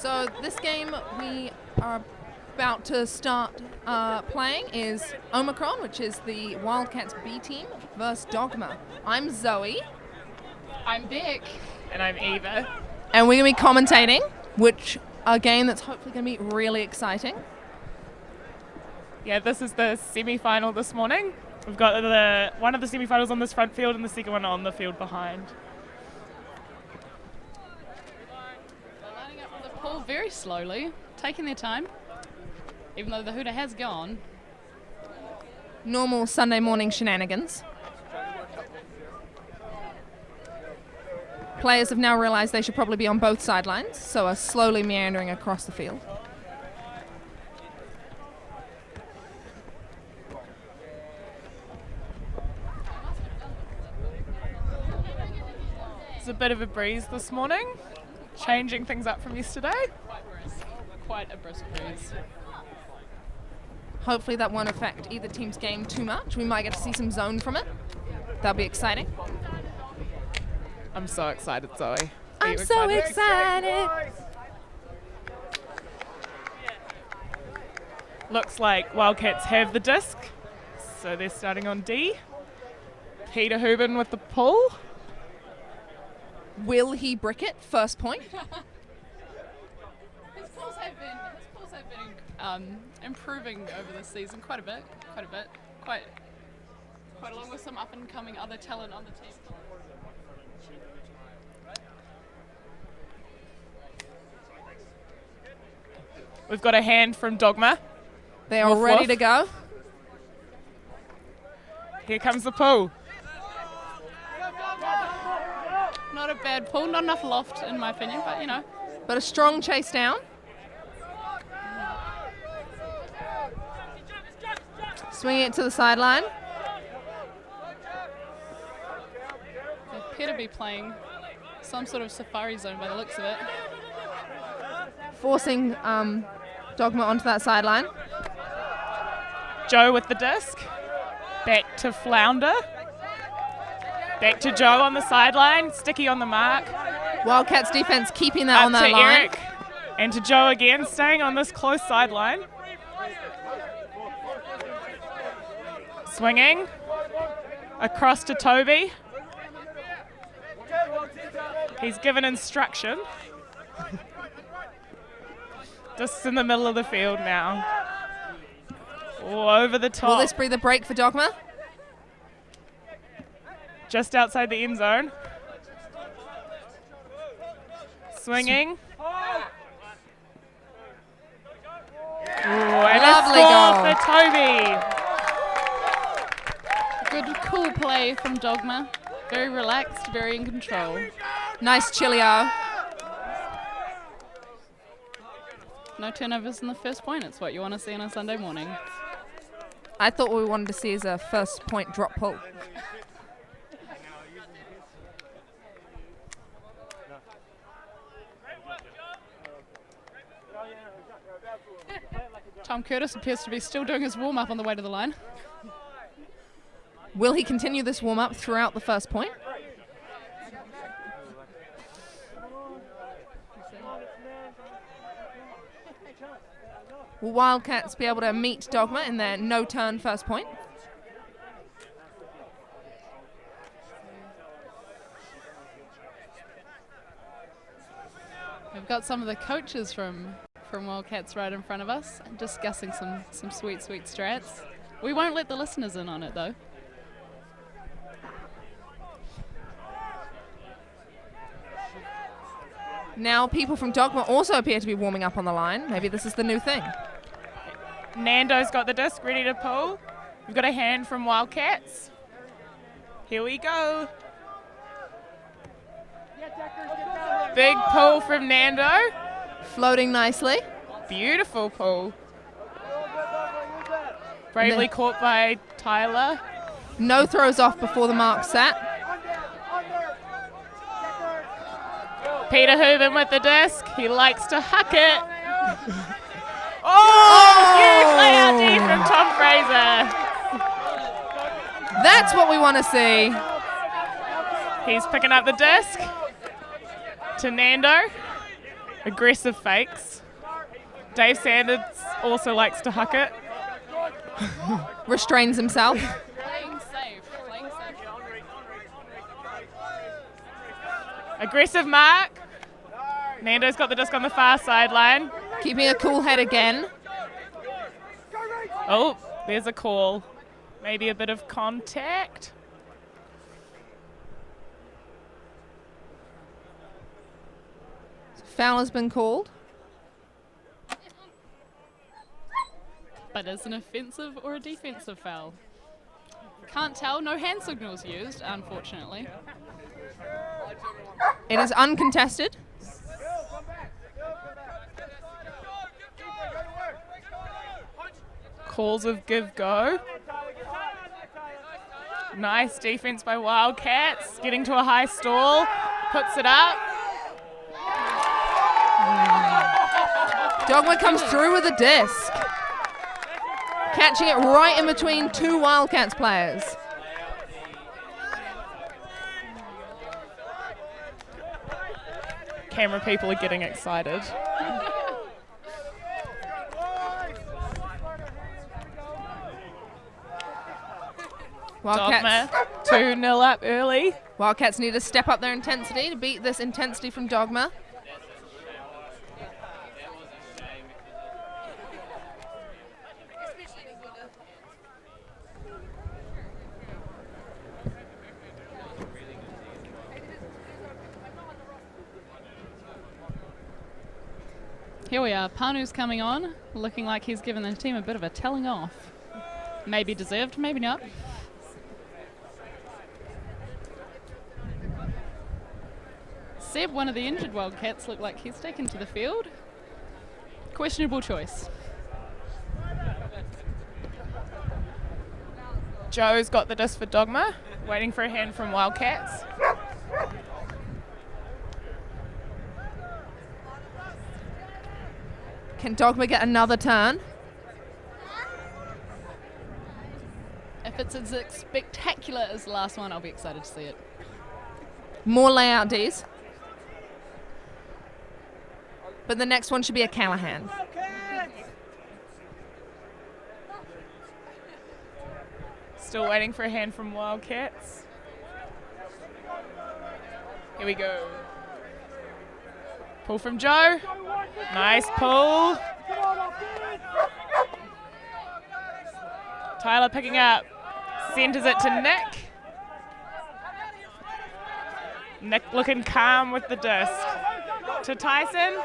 So this game we are about to start playing is Omnicron, which is the Wildcats B team, versus Dogma. I'm Zoe. I'm Beck. And I'm Eva. And we're going to be commentating, which a game that's hopefully going to be really exciting. Yeah, this is the semi-final this morning. We've got one of the semi-finals on this front field and the second one on the field behind. They're lining up for the pool very slowly, taking their time, even though the hooter has gone. Normal Sunday morning shenanigans. Players have now realised they should probably be on both sidelines, so are slowly meandering across the field. It's a bit of a breeze this morning, changing things up from yesterday. Quite a brisk breeze. Hopefully that won't affect either team's game too much. We might get to see some zone from it. That'll be exciting. I'm so excited, Zoe. I'm so excited. Looks like Wildcats have the disc, so they're starting on D. Peter Hubin with the pull. Will he brick it? First point. His pulls have been improving over the season quite a bit, quite along with some up and coming other talent on the team. We've got a hand from Dogma. They are Woof, ready woof. to go. Here comes the pull. Not a bad pull, not enough loft in my opinion, but you know. But a strong chase down. Swinging it to the sideline. They appear to be playing some sort of safari zone by the looks of it. Forcing Dogma onto that sideline. Joe with the disc. Back to Flounder. Back to Joe on the sideline. Sticky on the mark. Wildcats defense keeping that Up on that to line. Eric. And to Joe again, staying on this close sideline. Swinging. Across to Toby. He's given instruction. Just in the middle of the field now. Oh, over the top. Will this be the break for Dogma? Just outside the end zone. Swinging. Ooh, and Lovely a score goal. for Toby. Good, cool play from Dogma. Very relaxed, very in control. Nice chillio. No turnovers in the first point. It's what you want to see on a Sunday morning. I thought what we wanted to see is a first point drop pull. Tom Curtis appears to be still doing his warm-up on the way to the line. Will he continue this warm-up throughout the first point? Will Wildcats be able to meet Dogma in their no-turn first point? We've got some of the coaches from Wildcats right in front of us, discussing some sweet strats. We won't let the listeners in on it though. Now people from Dogma also appear to be warming up on the line. Maybe this is the new thing. Nando's got the disc ready to pull. We've got a hand from Wildcats. Here we go. Big pull from Nando. Floating nicely. Beautiful pull. Bravely caught by Tyler. No throws off before the mark set. Peter Hubin with the disc. He likes to huck it. Huge layout D from Tom Fraser. That's what we want to see. He's picking up the disc to Nando. Aggressive fakes. Dave Sanders also likes to huck it. Restrains himself. Playing safe. Playing safe. Aggressive mark. Nando's got the disc on the far sideline. Keeping a cool head again. Oh, there's a call. Maybe a bit of contact. Foul has been called. But is an offensive or a defensive foul? Can't tell. No hand signals used, unfortunately. It is uncontested. Calls of give go. Nice defense by Wildcats. Getting to a high stall. Puts it up. Dogma comes through with a disc. Catching it right in between two Wildcats players. Camera people are getting excited. Wildcats. Dogma 2-0 up early. Wildcats need to step up their intensity to beat this intensity from Dogma. Here we are. Panu's coming on, looking like he's given the team a bit of a telling off. Maybe deserved, maybe not. Seb, one of the injured Wildcats, looked like he's taken to the field. Questionable choice. Joe's got the disc for Dogma, waiting for a hand from Wildcats. Can Dogma get another turn? If it's as spectacular as the last one, I'll be excited to see it. More layout Ds. But the next one should be a Callahan. Still waiting for a hand from Wildcats. Here we go. Pull from Joe. Nice pull. Tyler picking up. Centers it to Nick. Nick looking calm with the disc. To Tyson.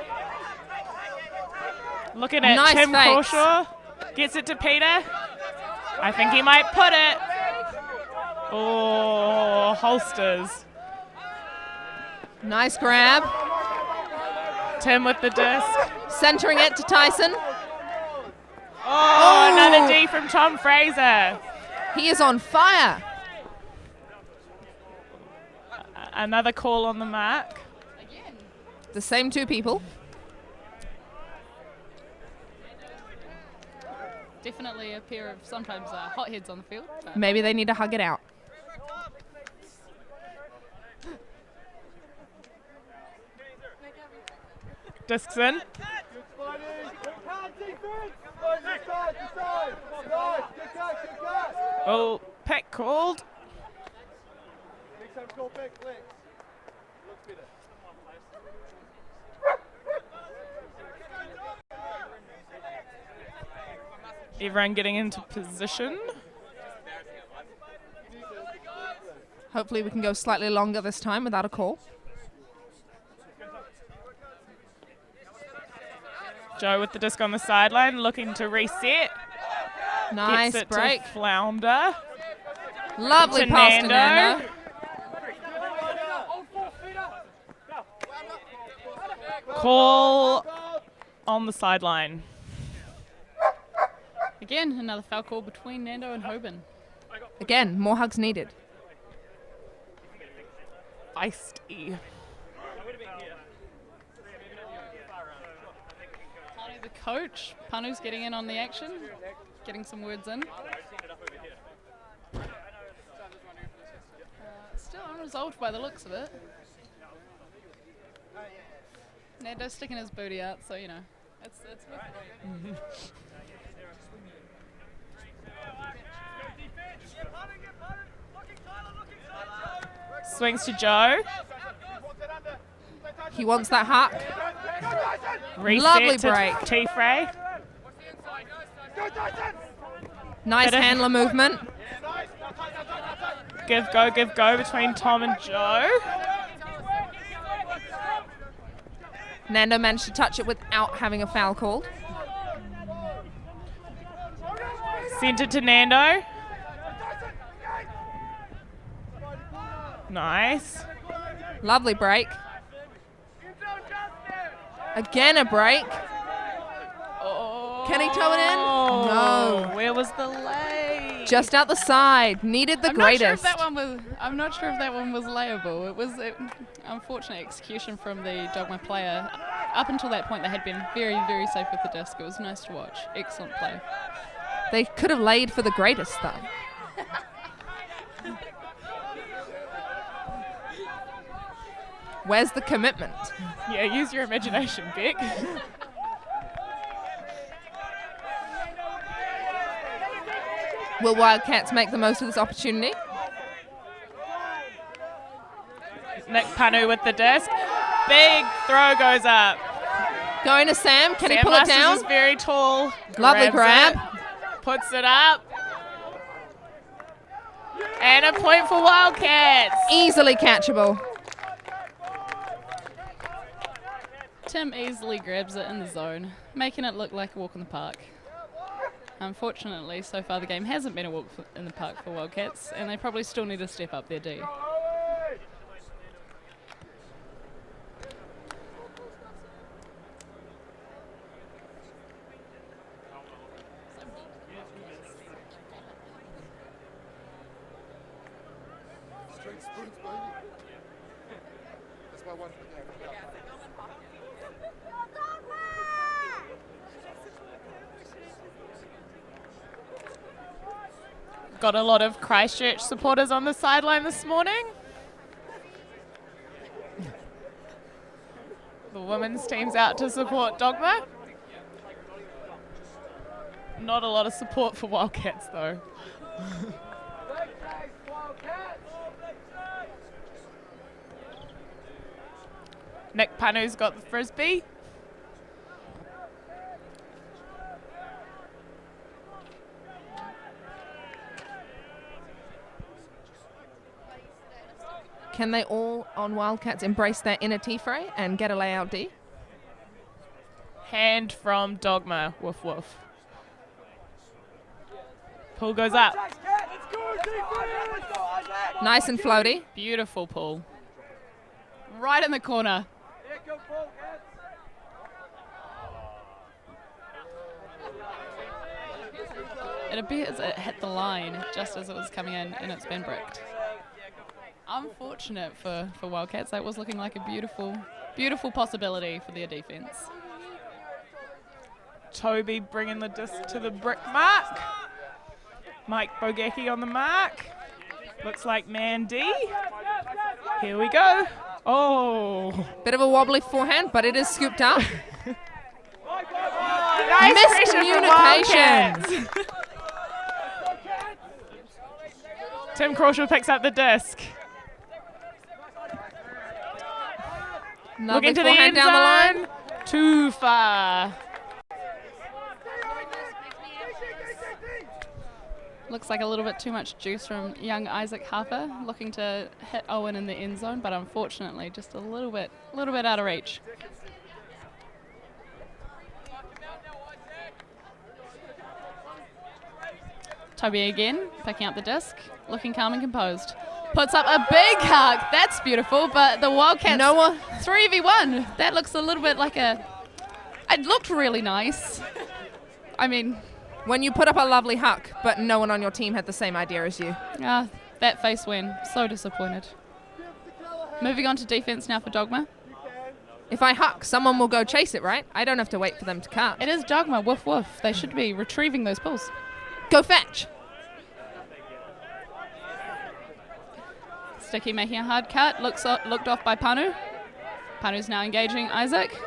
Looking at Nice Tim fakes. Crawshaw. Gets it to Peter. I think he might put it. Oh, holsters. Nice grab. Tim with the disc. Centering it to Tyson. Oh, another D from Tom Fraser. He is on fire. Another call on the mark. The same two people. Definitely a pair of sometimes hotheads on the field. But Maybe they need to hug it out. Discs in. Oh, pick called. Everyone getting into position. Hopefully we can go slightly longer this time without a call. Joe with the disc on the sideline, looking to reset. Nice Gets it break. to Flounder. Lovely to pass to Nando. Nando. Call on the sideline. again, another foul call between Nando and Hoban. Again, more hugs needed. Feisty. Panu the coach. Panu's getting in on the action, getting some words in. Still unresolved by the looks of it. Nando's sticking his booty out, so, you know, it's worth it. Swings to Joe. He wants that huck. Reset Lovely to break. T-Frey. Nice Bit of- handler movement. Give go between Tom and Joe. Nando managed to touch it without having a foul called. Sent it to Nando. Nice. Lovely break. Again a break. Oh. Can he toe it in? No. Where was the lay? Just out the side. Needed the greatest. I'm not sure if that one was layable. It was unfortunate execution from the Dogma player. Up until that point, they had been very, very safe with the disc. It was nice to watch. Excellent play. They could have laid for the greatest though. Where's the commitment? Yeah, use your imagination, Beck. Will Wildcats make the most of this opportunity? Nick Panu with the disc. Big throw goes up. Going to Sam. Can he Sam pull it Masters down? is very tall. Lovely Grabs grab. it, puts it up. And a point for Wildcats. Easily catchable. Tim easily grabs it in the zone, making it look like a walk in the park. Unfortunately, so far the game hasn't been a walk in the park for Wildcats, and they probably still need to step up their D. Got a lot of Christchurch supporters on the sideline this morning. The women's team's out to support Dogma. Not a lot of support for Wildcats though. Nick Panu's got the frisbee. Can they all on Wildcats embrace their inner T-Fray and get a layout D? Hand from Dogma. Woof woof. Pull goes up. Nice and floaty. Beautiful pull. Right in the corner. It appears it hit the line just as it was coming in and it's been bricked. Unfortunate for Wildcats. That was looking like a beautiful, beautiful possibility for their defence. Toby bringing the disc to the brick mark. Mike Bogecki on the mark. Looks like man D. Here we go. Oh. Bit of a wobbly forehand, but it is scooped up. Nice pressure from Miscommunication. Wildcats. Tim Crawshaw picks up the disc. Lovely Looking to the forehand end down the line. zone. Too far. Looks like a little bit too much juice from young Isaac Harper, looking to hit Owen in the end zone, but unfortunately just a little bit out of reach. Toby again, picking up the disc, looking calm and composed. Puts up a big hug. That's beautiful, but the Wildcats Noah 3v1. That looks a little bit like a... It looked really nice. I mean... When you put up a lovely huck, but no one on your team had the same idea as you. That face win. So disappointed. Moving on to defense now for Dogma. If I huck, someone will go chase it, right? I don't have to wait for them to cut. It is Dogma. Woof woof. They should be retrieving those pulls. Go fetch. Sticky making a hard cut. Looked off by Panu. Panu's now engaging Isaac.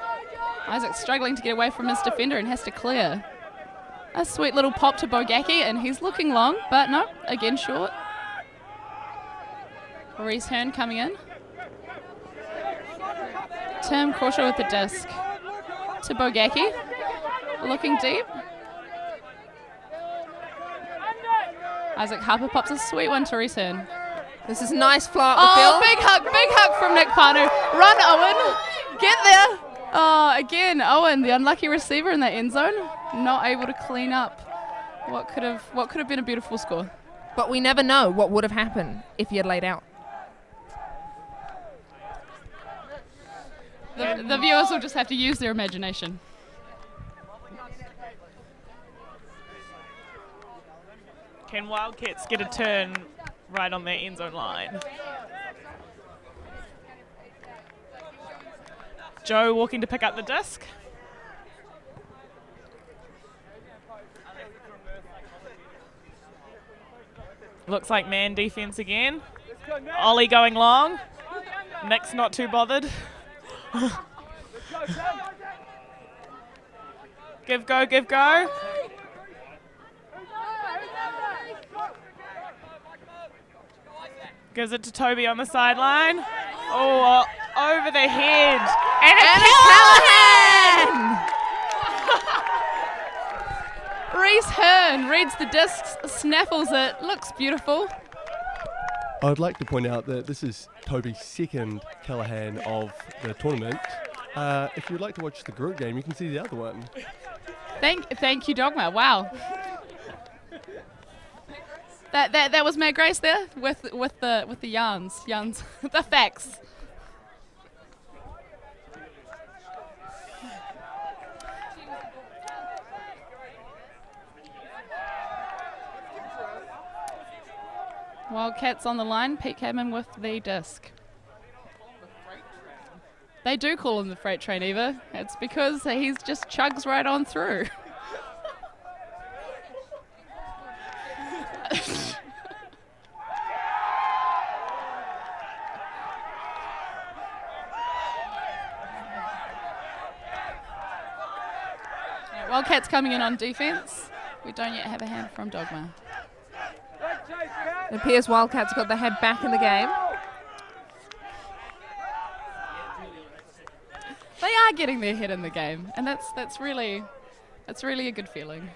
Isaac's struggling to get away from his defender and has to clear. A sweet little pop to Bogacki, and he's looking long, but no, again short. Reese Hearn coming in. Tim Crawshaw with the disc to Bogacki, looking deep. Isaac Harper pops a sweet one to Reese Hearn. This is nice flow up the field. Big hug from Nick Panu. Run, Owen, get there. Oh, again, Owen, the unlucky receiver in that end zone, not able to clean up what could have been a beautiful score. But we never know what would have happened if he had laid out. The viewers will just have to use their imagination. Can Wildcats get a turn right on their end zone line? Joe walking to pick up the disc. Looks like man defense again. Ollie going long. Nick's not too bothered. Give go, give go. Gives it to Toby on the sideline. Oh, over the head. And Callahan! Reese Hearn reads the disc, snaffles it, looks beautiful. I would like to point out that this is Toby's second Callahan of the tournament. If you'd like to watch the group game, you can see the other one. Thank you, Dogma. Wow. That was Matt Grace there with the yarns, the facts. Wildcats on the line. Pete Cadman with the disc. They do call him the freight train, Eva. It's because he just chugs right on through. Wildcats coming in on defense. We don't yet have a hand from Dogma. It appears Wildcats got their head back in the game. They are getting their head in the game, and that's really a good feeling.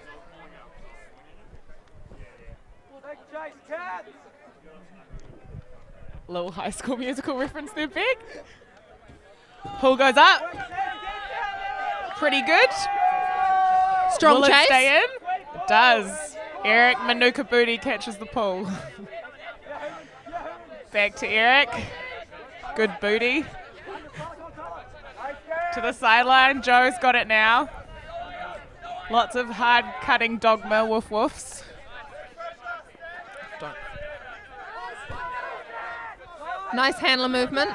little High School Musical reference there, Beck. Pull goes up. Pretty good. Strong Will chase. It stay in? It does. Eric Manuka Booty catches the pull. Back to Eric. Good booty. To the sideline. Joe's got it now. Lots of hard cutting Dogma woof woofs. Nice handler movement.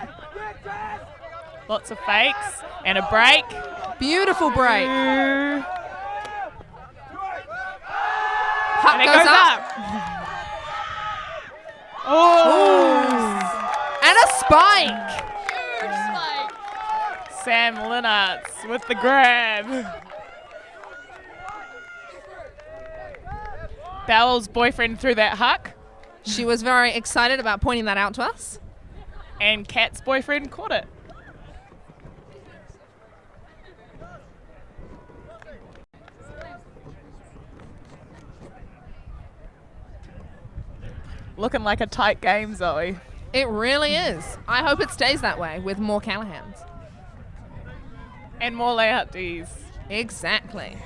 Lots of fakes and a break. Beautiful break. Puck And it goes up. Oh! And a spike. Huge spike. Sam Linnartz with the grab. Bell's boyfriend threw that huck. She was very excited about pointing that out to us. And Kat's boyfriend caught it. Looking like a tight game, Zoe. It really is. I hope it stays that way with more Callahans. And more layout Ds. Exactly.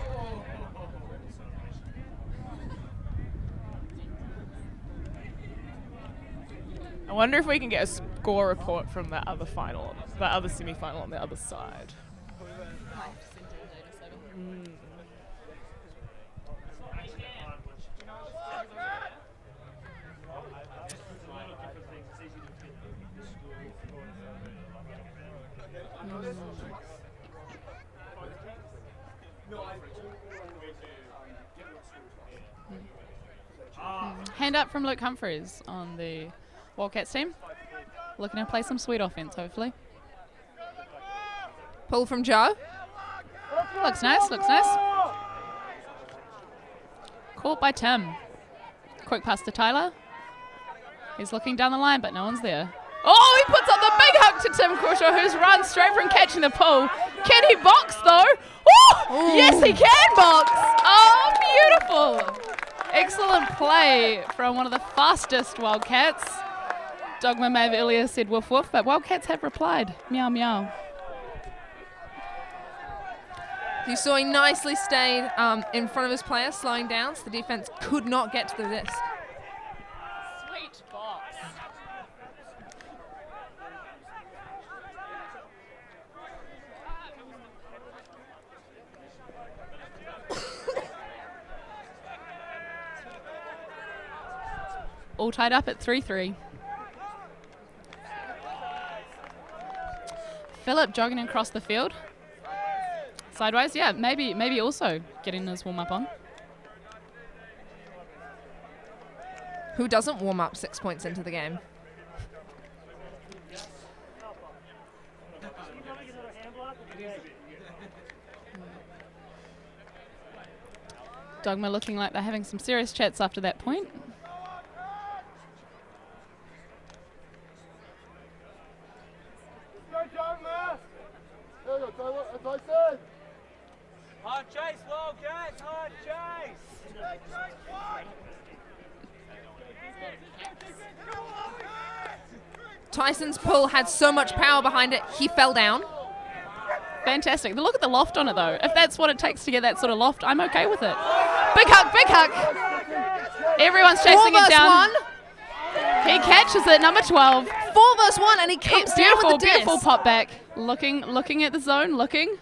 I wonder if we can get a score report from the other final, the other semi-final on the other side. Hand up from Luke Humphreys on the Wildcats team. Looking to play some sweet offense, hopefully. Pull from Joe. Looks nice, looks nice. Caught by Tim. Quick pass to Tyler. He's looking down the line, but no one's there. Oh, he puts up the big hook to Tim Crawshaw, who's run straight from catching the pull. Can he box, though? Oh, yes, he can box. Oh, beautiful. Excellent play from one of the fastest Wildcats. Dogma may have earlier said woof woof, but Wildcats have replied. Meow, meow. You saw he nicely stayed in front of his player, slowing down, so the defense could not get to the disc. Sweet box. All tied up at 3-3. Philip jogging across the field. Sideways, yeah, maybe also getting his warm-up on. Who doesn't warm up 6 points into the game? Dogma looking like they're having some serious chats after that point. Hard chase, Wildcats, hard chase! Tyson's pull had so much power behind it, he fell down. Fantastic. Look at the loft on it, though. If that's what it takes to get that sort of loft, I'm okay with it. Big hug, big hug. Everyone's chasing it down. 4 versus 1. He catches it, number 12. 4 versus 1, and he comes down Beautiful, with the disc. beautiful pop back. Looking at the zone, looking.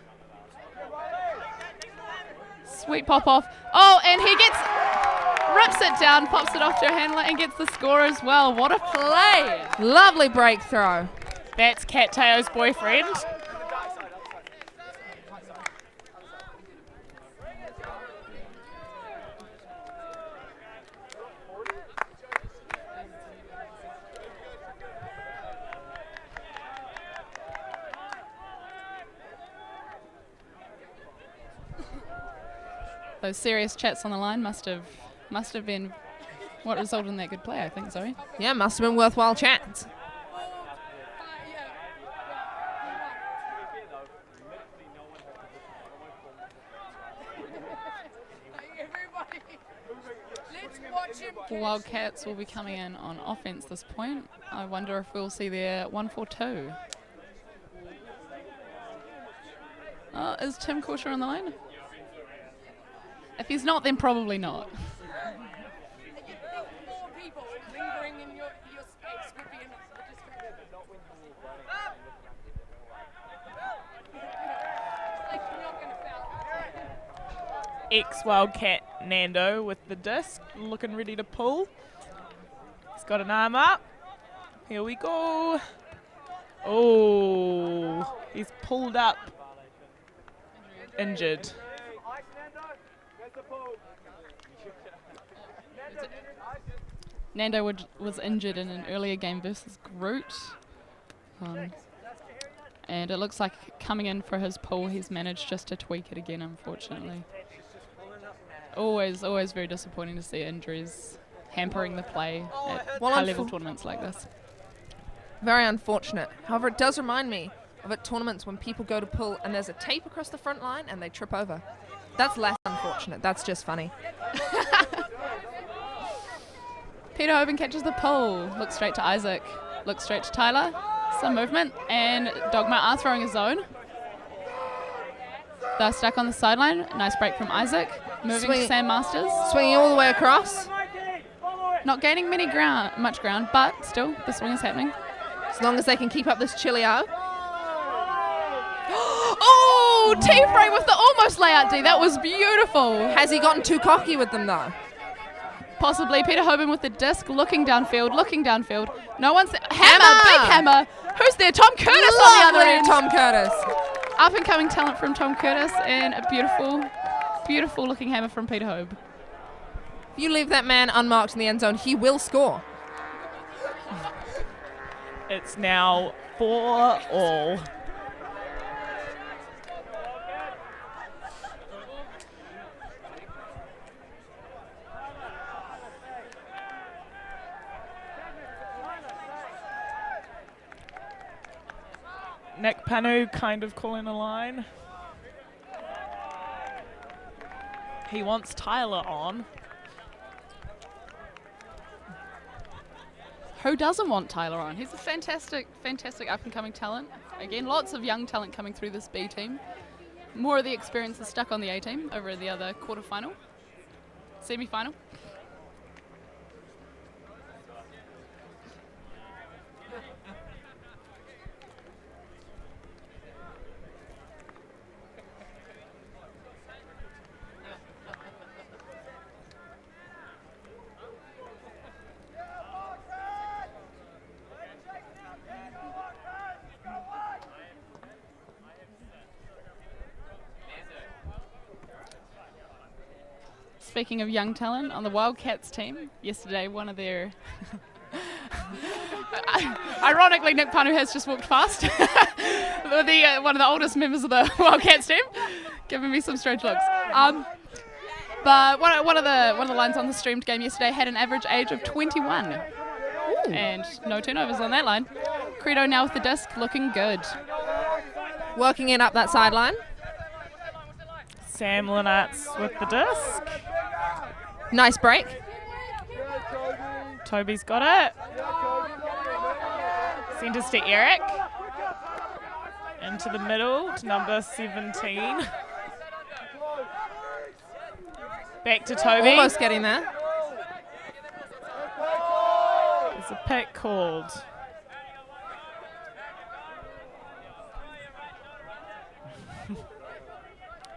Sweet pop off. Oh, and he rips it down, pops it off to a handler, and gets the score as well. What a play. Lovely break throw. That's Cat Teo's boyfriend. Those serious chats on the line must have been what resulted in that good play, I think, sorry. Yeah, must have been worthwhile chats. Wildcats will be coming in on offense this point. I wonder if we'll see their 1-4-2. Is Tim Crawshaw on the line? If he's not, then probably not. Ex-Wildcat Nando with the disc, looking ready to pull. He's got an arm up. Here we go. Oh, he's pulled up. Injured. Nando was injured in an earlier game versus Groot. And it looks like coming in for his pull, he's managed just to tweak it again, unfortunately. Always very disappointing to see injuries hampering the play at high-level tournaments like this. Very unfortunate. However, it does remind me of at tournaments when people go to pull and there's a tape across the front line and they trip over. That's less unfortunate. That's just funny. Peter Hoban catches the pull. Looks straight to Isaac. Looks straight to Tyler. Some movement. And Dogma are throwing a zone. They're stuck on the sideline. Nice break from Isaac. Moving to Sam Masters. Swinging all the way across. Not gaining much ground, but still, the swing is happening. As long as they can keep up this chillio. Oh, T-frame with the almost layout D. That was beautiful. Has he gotten too cocky with them, though? Possibly. Peter Hoban with the disc, looking downfield. No one's... Hammer! Big hammer! Who's there? Tom Curtis on the other end. Tom Curtis. Up-and-coming talent from Tom Curtis, and a beautiful looking hammer from Peter Hoban. If you leave that man unmarked in the end zone, he will score. It's now 4-all. Nick Panu kind of calling a line. He wants Tyler on. Who doesn't want Tyler on? He's a fantastic up-and-coming talent. Again, lots of young talent coming through this B team. More of the experience is stuck on the A team over in the other semi-final. Speaking of young talent, on the Wildcats team, yesterday one of their... Ironically, Nick Panu has just walked past. One of the oldest members of the Wildcats team, giving me some strange looks. But one of the lines on the streamed game yesterday had an average age of 21. Ooh. And no turnovers on that line. Credo now with the disc, looking good. Working it up that sideline. Sam Lenartz with the disc. Nice break. Toby's got it. Centers to Eric. Into the middle to number 17. Back to Toby. Almost getting there. There's a pick called.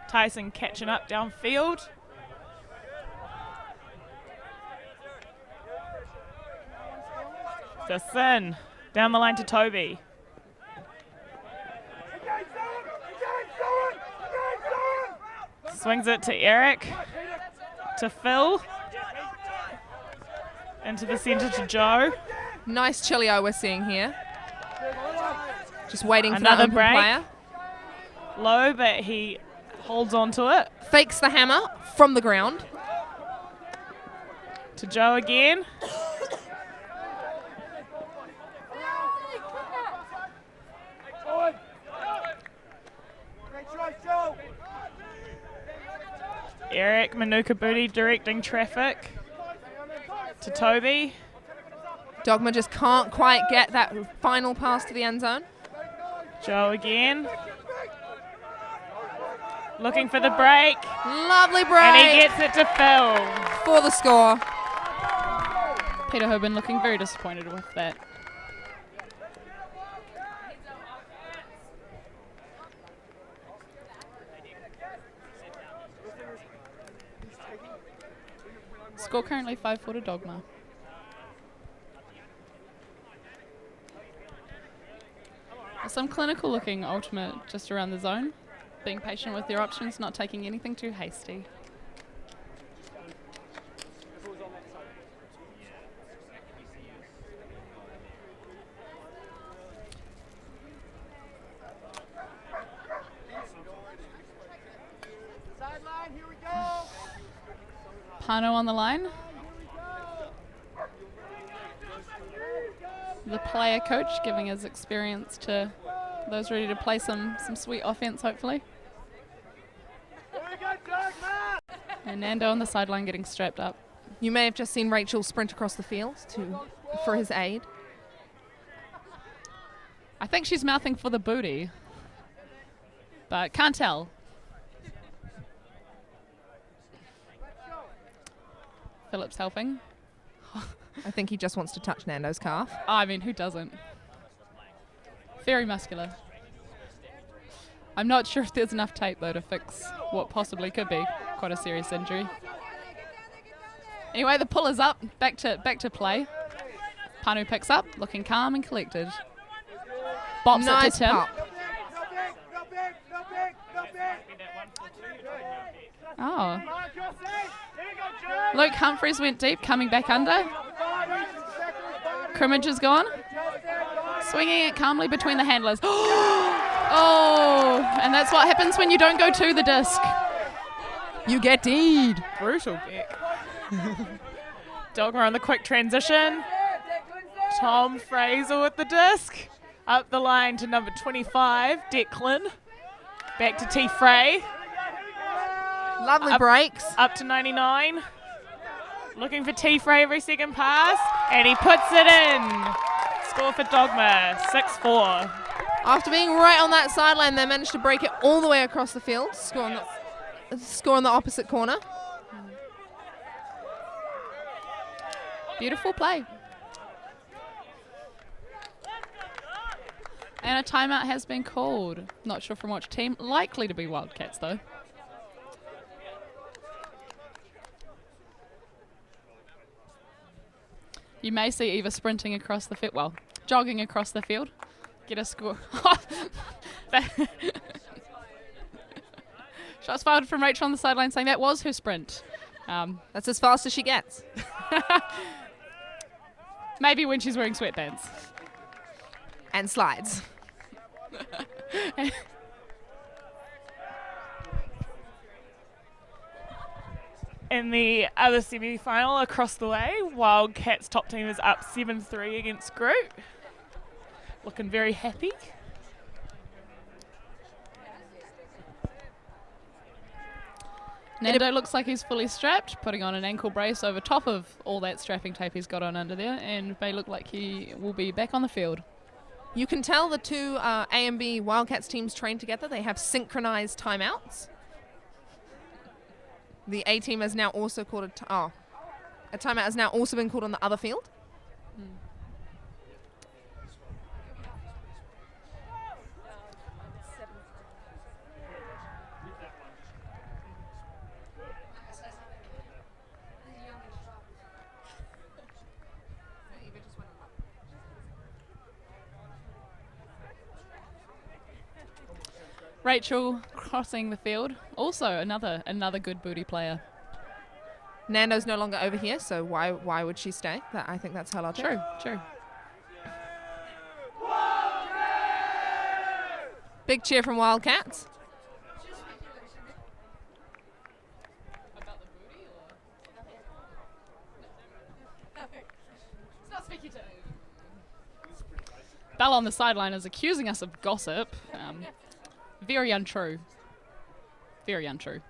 Tyson catching up downfield. This in. Down the line to Toby. Swings it to Eric. To Phil. Into the centre to Joe. Nice chillio we're seeing here. Just waiting for Another that open break. player. Low, but he holds on to it. Fakes the hammer from the ground. To Joe again. Eric Manuka Booty directing traffic to Toby. Dogma just can't quite get that final pass to the end zone. Joe again. Looking for the break. Lovely break. And he gets it to Phil. For the score. Peter Hoban looking very disappointed with that. Score currently 5-4 to Dogma. Some clinical looking ultimate just around the zone. Being patient with their options, not taking anything too hasty. Sideline, here we go. Pano on the line. The player coach giving his experience to those ready to play some sweet offense, hopefully. And Nando on the sideline getting strapped up. You may have just seen Rachel sprint across the field for his aid. I think she's mouthing for the booty, but can't tell. Phillips helping. I think he just wants to touch Nando's calf. I mean, who doesn't? Very muscular. I'm not sure if there's enough tape, though, to fix what possibly could be quite a serious injury. Anyway, the pull is up. Back to play. Panu picks up, looking calm and collected. Bops Nice it to Tim. pop. Oh. Luke Humphreys went deep, coming back under. Crimmage is gone. Swinging it calmly between the handlers. Oh, and that's what happens when you don't go to the disc. You get deed. Brutal Beck. Dogma on the quick transition. Tom Fraser with the disc. Up the line to number 25, Declan. Back to T. Frey. Lovely breaks. Up to 99. Looking for T. Frey every second pass. And he puts it in. Score for Dogma, 6-4. After being right on that sideline, they managed to break it all the way across the field. Score on the opposite corner. Beautiful play. And a timeout has been called. Not sure from which team. Likely to be Wildcats, though. You may see Eva sprinting across the field. Well, jogging across the field. Get a score. Shots fired from Rachel on the sideline saying that was her sprint. That's as fast as she gets. Maybe when she's wearing sweatbands. And slides. In the other semi-final across the way, Wildcats top team is up 7-3 against Group. Looking very happy. Nando looks like he's fully strapped, putting on an ankle brace over top of all that strapping tape he's got on under there, and may look like he will be back on the field. You can tell the two A and B Wildcats teams train together. They have synchronized timeouts. The A team has now also called a timeout has now also been called on the other field. Rachel crossing the field. Also another good booty player. Nando's no longer over here, so why would she stay? I think that's her logic. True. Big cheer from Wildcats. Bella on the sideline is accusing us of gossip. Very untrue. Very untrue.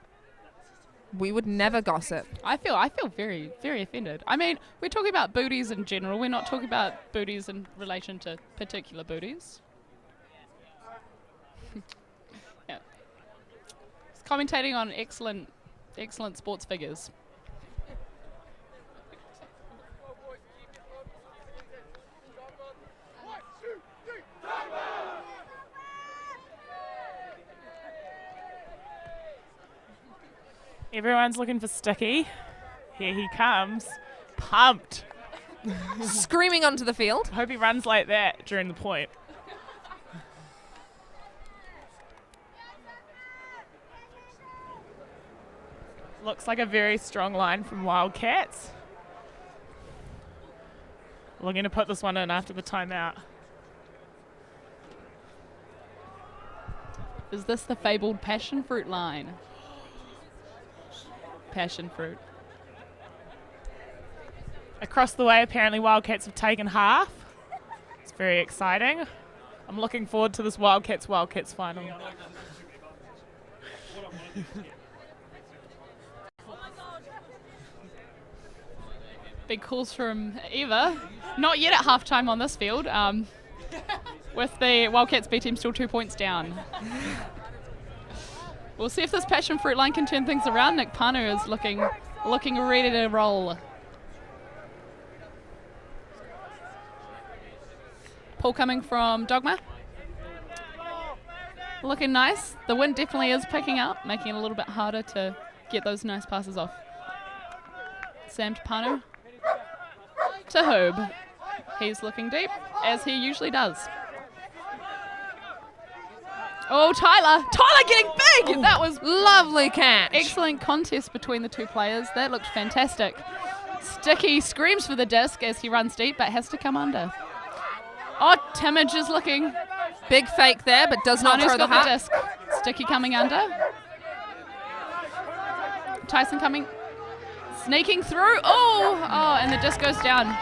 We would never gossip. I feel very, very offended. I mean, we're talking about booties in general. We're not talking about booties in relation to particular booties. Yeah. It's commentating on excellent sports figures. Everyone's looking for Sticky. Here he comes. Pumped. Screaming onto the field. Hope he runs like that during the point. Looks like a very strong line from Wildcats. Looking to put this one in after the timeout. Is this the fabled passion fruit line? Passion fruit. Across the way, apparently Wildcats have taken half. It's very exciting. I'm looking forward to this Wildcats final. Big calls from Eva. Not yet at halftime on this field. With the Wildcats B team still 2 points down. We'll see if this passion fruit line can turn things around. Nick Panu is looking ready to roll. Pull coming from Dogma. Looking nice. The wind definitely is picking up, making it a little bit harder to get those nice passes off. Sam to Panu. To Hoob. He's looking deep, as he usually does. Oh, Tyler getting big! That was Lovely catch. excellent contest between the two players. That looked fantastic. Sticky screams for the disc as he runs deep, but has to come under. Oh, Timage is looking. Big fake there, but does not Panu's throw the got the hat. disc. Sticky coming under. Tyson coming. Sneaking through. Oh, and the disc goes down.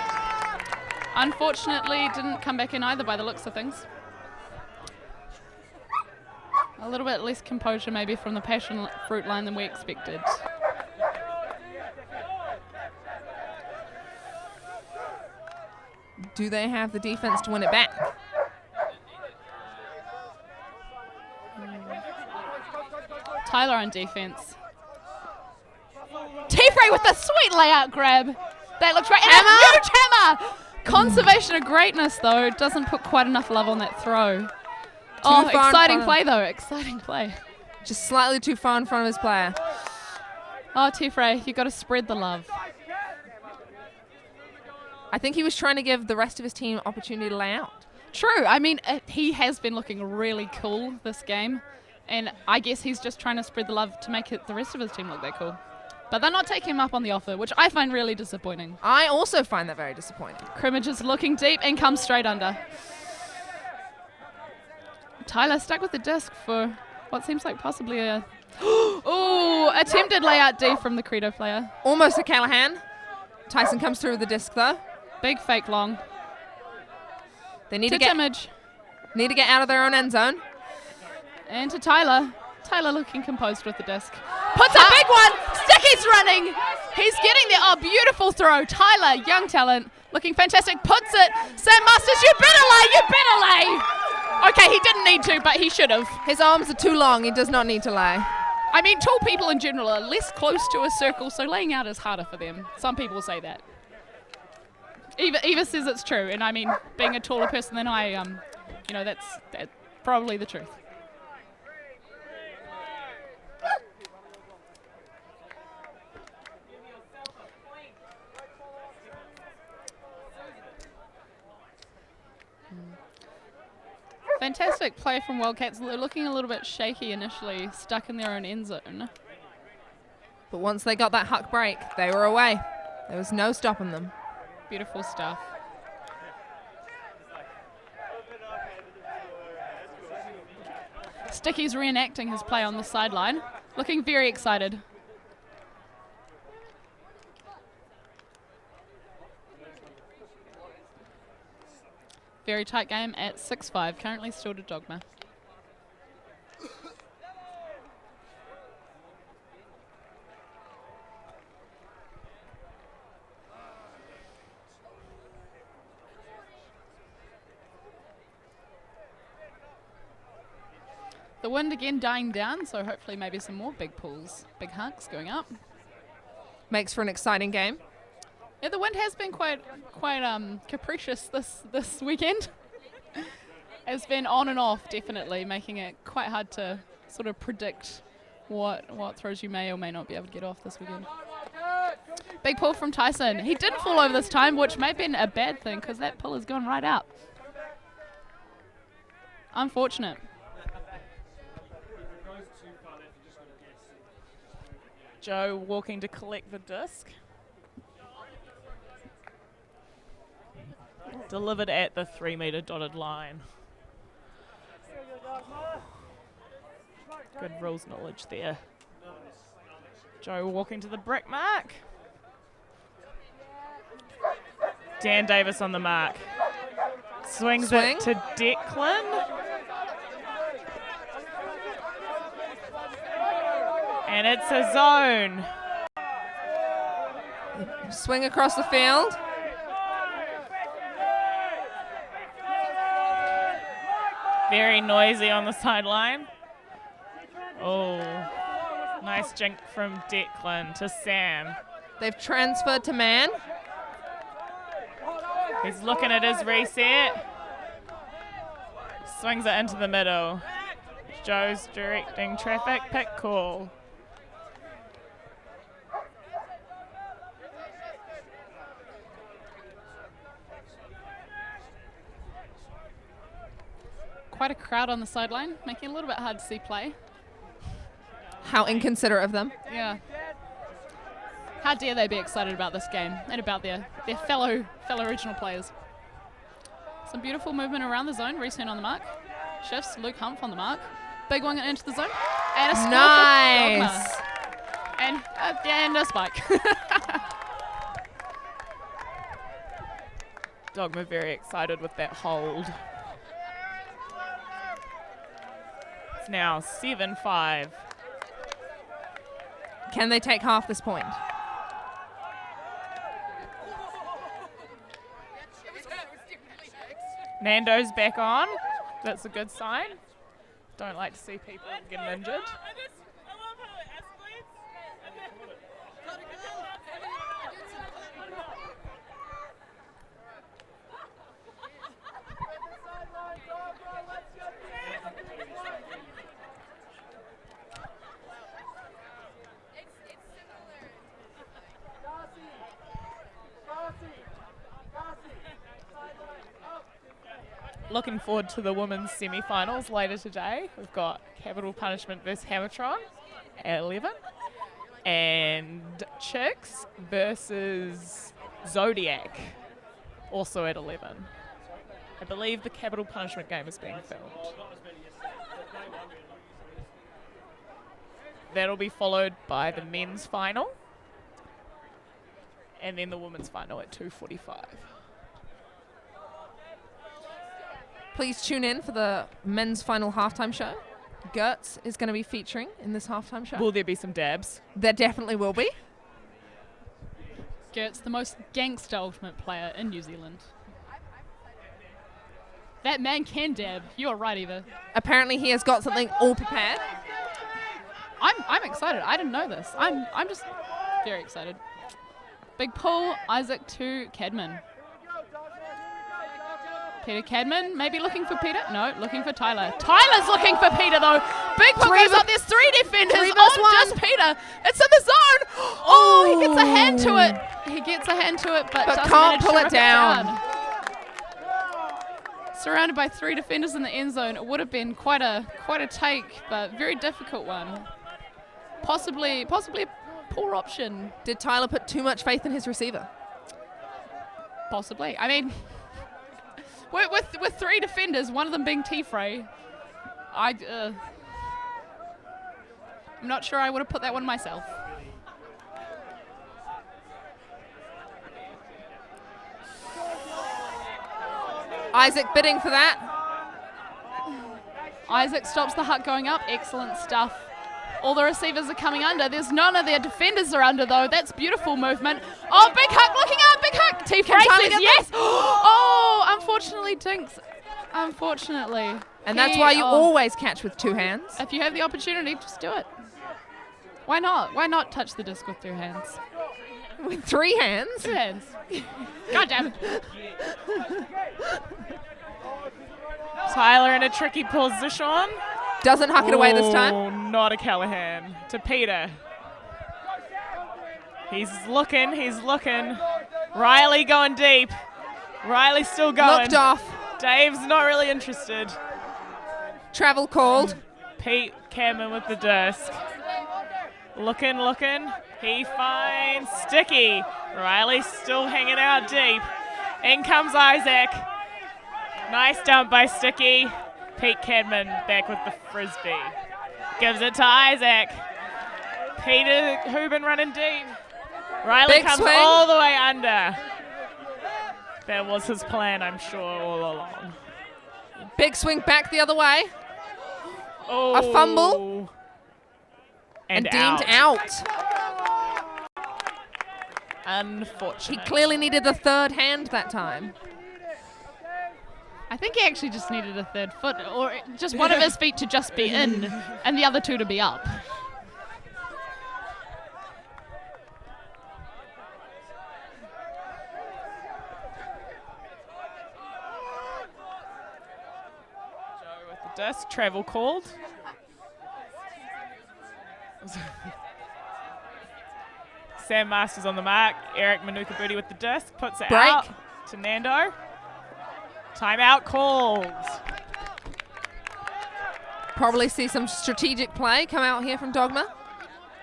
Unfortunately, didn't come back in either by the looks of things. A little bit less composure maybe from the passion fruit line than we expected. Do they have the defense to win it back? Tyler on defense. T-Frey with the sweet layout grab. That looks right. And a huge hammer. Conservation of greatness, though, doesn't put quite enough love on that throw. Oh, exciting play, though. Exciting play. Just slightly too far in front of his player. Oh, T-Frey, you got to spread the love. I think he was trying to give the rest of his team opportunity to lay out. True. I mean, he has been looking really cool this game. And I guess he's just trying to spread the love to make the rest of his team look that cool. But they're not taking him up on the offer, which I find really disappointing. I also find that very disappointing. Crimmage is looking deep and comes straight under. Tyler stuck with the disc for what seems like possibly a... Ooh, attempted layout D from the Credo player. Almost a Callahan. Tyson comes through with the disc, though. Big fake long. They need to to get out of their own end zone. And to Tyler. Tyler looking composed with the disc. Puts a big one. Sticky's running. He's getting there. Oh, beautiful throw. Tyler, young talent, looking fantastic. Puts it. Sam Masters, you better lay. You better lay. Okay, he didn't need to, but he should have. His arms are too long. He does not need to lay. I mean, tall people in general are less close to a circle, so laying out is harder for them. Some people say that. Eva says it's true, and I mean, being a taller person than I, that's probably the truth. Fantastic play from Wildcats. They're looking a little bit shaky initially, stuck in their own end zone. But once they got that huck break, they were away. There was no stopping them. Beautiful stuff. Sticky's reenacting his play on the sideline, looking very excited. Very tight game at 6-5, currently still to Dogma. The wind again dying down, so hopefully maybe some more big pulls, big hunks going up. Makes for an exciting game. Yeah, the wind has been quite capricious this weekend. It's been on and off, definitely, making it quite hard to sort of predict what throws you may or may not be able to get off this weekend. Big pull from Tyson. He didn't fall over this time, which may have been a bad thing because that pull has gone right out. Unfortunate. Joe walking to collect the disc. Delivered at the 3-meter dotted line. Good rules knowledge there. Joe walking to the brick mark. Dan Davis on the mark. Swings it to Declan. And it's a zone. Swing across the field. Very noisy on the sideline. Oh, nice jink from Declan to Sam. They've transferred to man. He's looking at his reset. Swings it into the middle. Joe's directing traffic. Pick call. Quite a crowd on the sideline, making it a little bit hard to see play. How inconsiderate of them. Yeah. How dare they be excited about this game and about their fellow regional players. Some beautiful movement around the zone. Return on the mark. Shifts. Luke Humph on the mark. Big one into the zone. And a score nice. for Dogma. And a spike. Dogma very excited with that hold. It's now 7-5. Can they take half this point? Nando's back on. That's a good sign. Don't like to see people getting injured. Looking forward to the women's semi-finals later today. We've got Capital Punishment versus Hammertron at 11. And Chicks versus Zodiac, also at 11. I believe the Capital Punishment game is being filmed. That'll be followed by the men's final. And then the women's final at 2:45. Please tune in for the men's final halftime show. Gertz is going to be featuring in this halftime show. Will there be some dabs? There definitely will be. Gert's the most gangster ultimate player in New Zealand. That man can dab. You are right, Eva. Apparently he has got something all prepared. I'm excited. I didn't know this. I'm just very excited. Big pull, Isaac to Cadman. Peter Cadman, maybe looking for Peter? No, looking for Tyler. Tyler's looking for Peter, though. Big pull goes up. There's 3 defenders on just Peter. It's in the zone. Oh, he gets a hand to it. He gets a hand to it, but doesn't can't manage pull to it rip down. Surrounded by 3 defenders in the end zone. It would have been quite a take, but very difficult one. Possibly a poor option. Did Tyler put too much faith in his receiver? Possibly. I mean, with 3 defenders, one of them being T-Frey, I'm not sure I would have put that one myself. Isaac bidding for that. Isaac stops the huck going up. Excellent stuff. All the receivers are coming under. There's none of their defenders are under, though. That's beautiful movement. Oh, big huck looking up. Big huck. T-Frey says yes. Oh, unfortunately, Dinks. Unfortunately. And that's why you always catch with 2 hands. If you have the opportunity, just do it. Why not? Why not touch the disc with 2 hands? With 3 hands? 2 hands. God damn it. Tyler in a tricky position. Doesn't huck it away this time. Oh, not a Callahan. To Peter. He's looking. Riley going deep. Riley's still going. Looked off. Dave's not really interested. Travel called. Pete Cameron with the disc. Looking. He finds Sticky. Riley's still hanging out deep. In comes Isaac. Nice dump by Sticky. Pete Cadman back with the frisbee. Gives it to Isaac. Peter Hubin running deep. Riley Big comes swing. all the way under. That was his plan, I'm sure, all along. Big swing back the other way. Oh. A fumble. And deemed out. He Unfortunate. clearly needed the 3rd hand that time. I think he actually just needed a 3rd foot, or just one of his feet to just be in, and the other 2 to be up. Joe with the disc. Travel called. Sam Masters on the mark. Eric Manuka Booty with the disc. Puts it Break. out to Nando. Timeout called. Probably see some strategic play come out here from Dogma.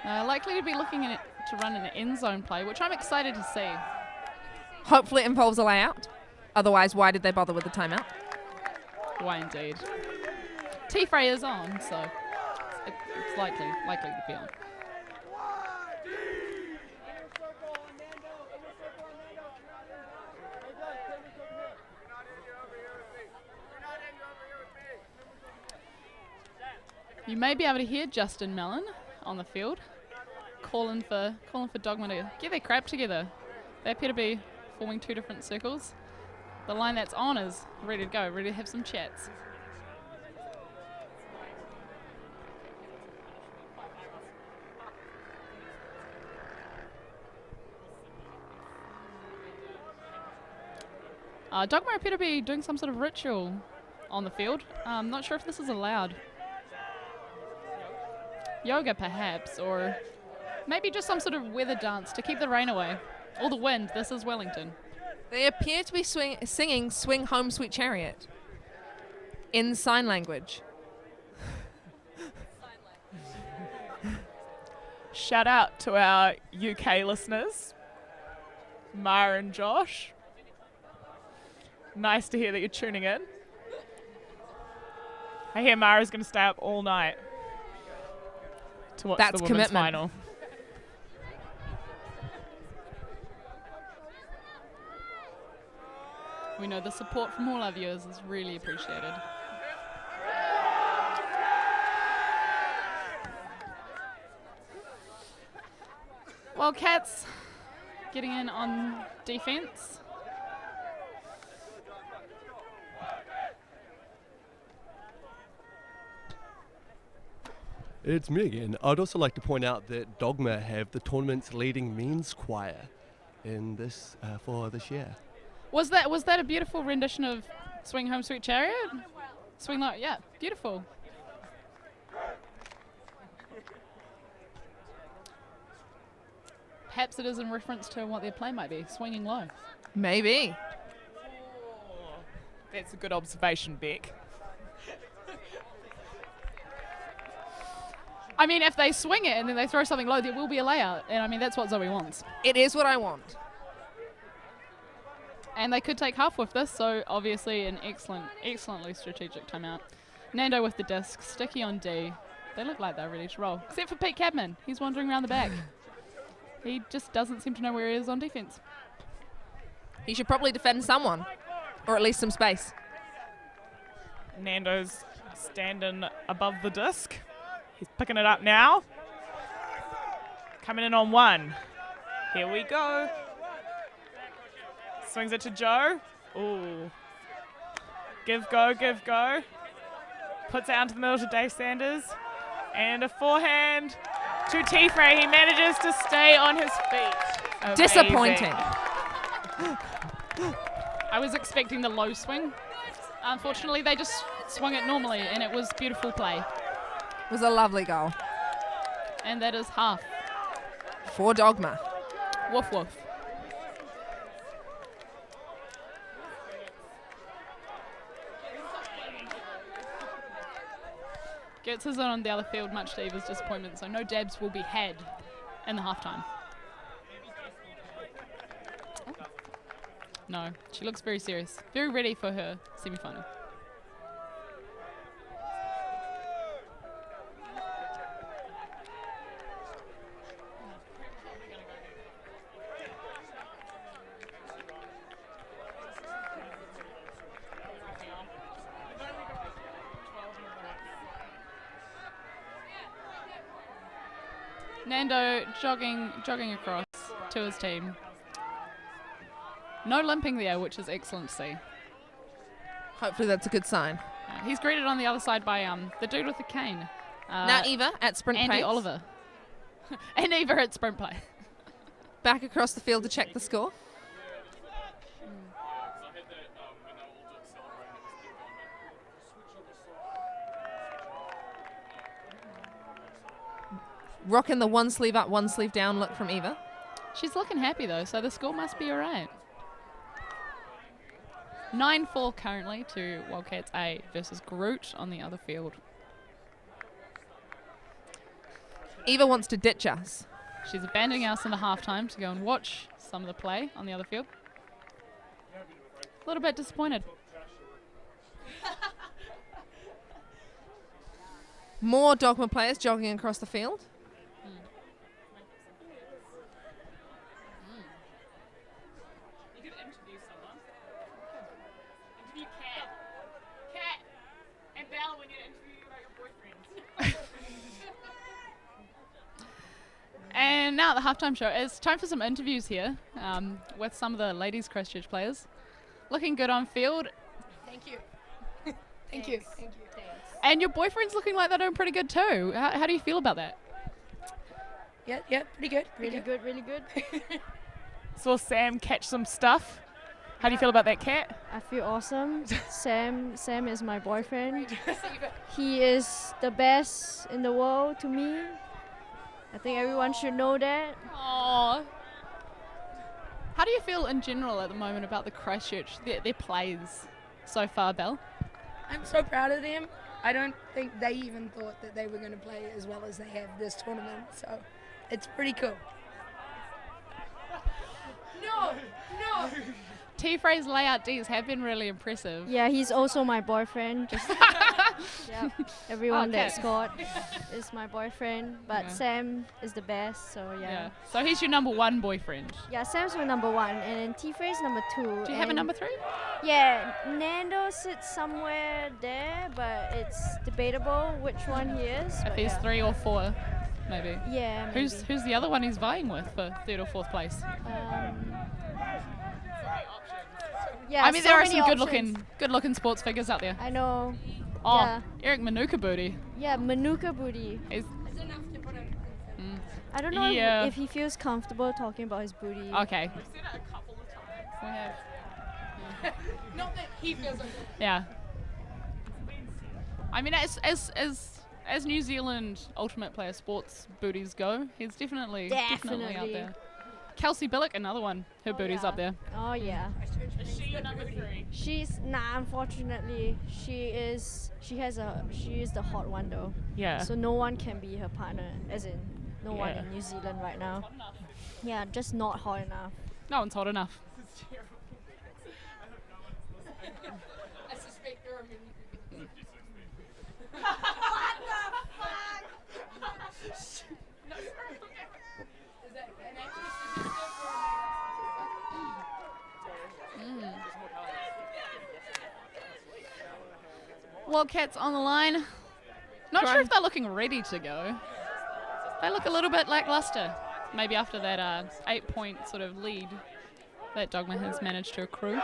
Likely to be looking at it to run an end zone play, which I'm excited to see. Hopefully it involves a layout. Otherwise, why did they bother with the timeout? Why indeed. T-Frey is on, so it's likely to be on. You may be able to hear Justin Mellon on the field calling for Dogma to get their crap together. They appear to be forming two different circles. The line that's on is ready to go, ready to have some chats. Dogma appear to be doing some sort of ritual on the field. I'm not sure if this is allowed. Yoga, perhaps, or maybe just some sort of weather dance to keep the rain away. Or the wind. This is Wellington. They appear to be singing Swing Home Sweet Chariot in sign language. Shout out to our UK listeners, Mara and Josh. Nice to hear that you're tuning in. I hear Mara's going to stay up all night to watch That's the women's commitment. final. We know the support from all our viewers is really appreciated. Wildcats getting in on defense. It's me again. I'd also like to point out that Dogma have the tournament's leading men's choir in this for this year. Was that a beautiful rendition of Swing Home Sweet Chariot? Swing Low, yeah, beautiful. Perhaps it is in reference to what their play might be, swinging low. Maybe. That's a good observation, Beck. I mean, if they swing it and then they throw something low, there will be a layout. And I mean, that's what Zoe wants. It is what I want. And they could take half with this, so obviously an excellently strategic timeout. Nando with the disc, Sticky on D. They look like they're ready to roll. Except for Pete Cadman. He's wandering around the back. He just doesn't seem to know where he is on defense. He should probably defend someone, or at least some space. Nando's standing above the disc. He's picking it up now. Coming in on one. Here we go. Swings it to Joe. Ooh. Give go, give go. Puts it out into the middle to Dave Sanders. And a forehand to T-Frey. He manages to stay on his feet. Amazing. Disappointing. I was expecting the low swing. Unfortunately, they just swung it normally, and it was beautiful play. It was a lovely goal. And that is half. For Dogma. Woof woof. Gets his on the other field, much to Eva's disappointment, so no dabs will be had in the halftime. No, she looks very serious, very ready for her semi-final. Nando jogging across to his team. No limping there, which is excellent to see. Hopefully that's a good sign. He's greeted on the other side by the dude with the cane. Now Eva at sprint Andy pace. Oliver. And Eva at sprint play. Back across the field to check the score. Rocking the one sleeve up, one sleeve down look from Eva. She's looking happy though, so the score must be alright. 9-4 currently to Wildcats A versus Groot on the other field. Eva wants to ditch us. She's abandoning us in the halftime to go and watch some of the play on the other field. A little bit disappointed. More Dogma players jogging across the field. You could interview someone. Interview Kat. Kat and Belle when you interview about your boyfriends. And now at the halftime show, it's time for some interviews here with some of the ladies Christchurch players. Looking good on field. Thank you. Thank you. Thanks. And your boyfriend's looking like they're doing pretty good too. How do you feel about that? Yeah, pretty good. Really good. Saw Sam catch some stuff. How do you feel about that, Kat? I feel awesome. Sam is my boyfriend. He is the best in the world to me. I think everyone should know that. Aww. How do you feel in general at the moment about the Christchurch, their plays so far, Belle? I'm so proud of them. I don't think they even thought that they were going to play as well as they have this tournament. So it's pretty cool. No. T-Frey's layout Ds have been really impressive. Yeah, he's also my boyfriend. Just everyone that scored is my boyfriend, but Sam is the best. So yeah. So he's your number one boyfriend. Yeah, Sam's my number one, and then T-Frey's number 2. Do you have a number 3? Yeah, Nando sits somewhere there, but it's debatable which one he is. If he's 3 or 4, maybe. Yeah. Maybe. Who's the other one he's vying with for 3rd or 4th place? Yeah, I mean, so there are many some options. good looking sports figures out there. I know. Oh, Yeah. Eric Manuka booty. Yeah, Manuka booty. He's, I don't know Yeah. if he feels comfortable talking about his booty. okay. We have. Not that he feels like Yeah. I mean, as New Zealand Ultimate Player sports booties go, he's definitely out Definitely. there. Kelsey Billick, another one. Her booty's up there. Oh yeah. Is she your number 3? She's unfortunately she is the hot one though. Yeah. So no one can be her partner, as in no one in New Zealand right now. Yeah, just not hot enough. No one's hot enough. I suspect there are many people. Wildcats on the line. Not sure if they're looking ready to go. They look a little bit lackluster. Maybe after that 8-point sort of lead that Dogma has managed to accrue.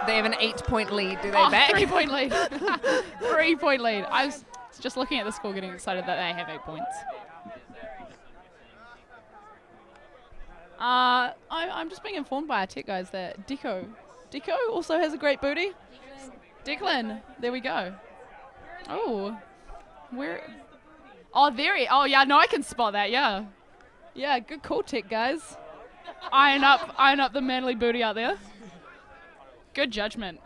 They have an 8-point lead, do they back? 3-point lead. 3-point lead. I was just looking at the score getting excited that they have 8 points. I'm just being informed by our tech guys that Deco also has a great booty. Declan, there we go. Oh, where? Oh, there he. Oh, yeah. No, I can spot that. Yeah, yeah. Good call, tech guys. Iron up the manly booty out there. Good judgment.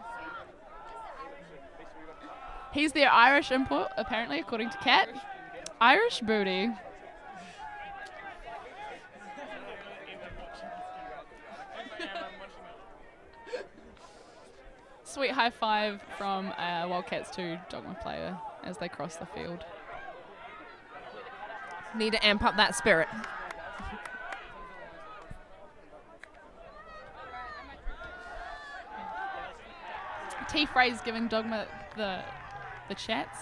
He's their Irish import, apparently, according to Kat. Irish booty. Sweet high five from Wildcats to Dogma player as they cross the field. Need to amp up that spirit. T-Frey's giving Dogma the chats,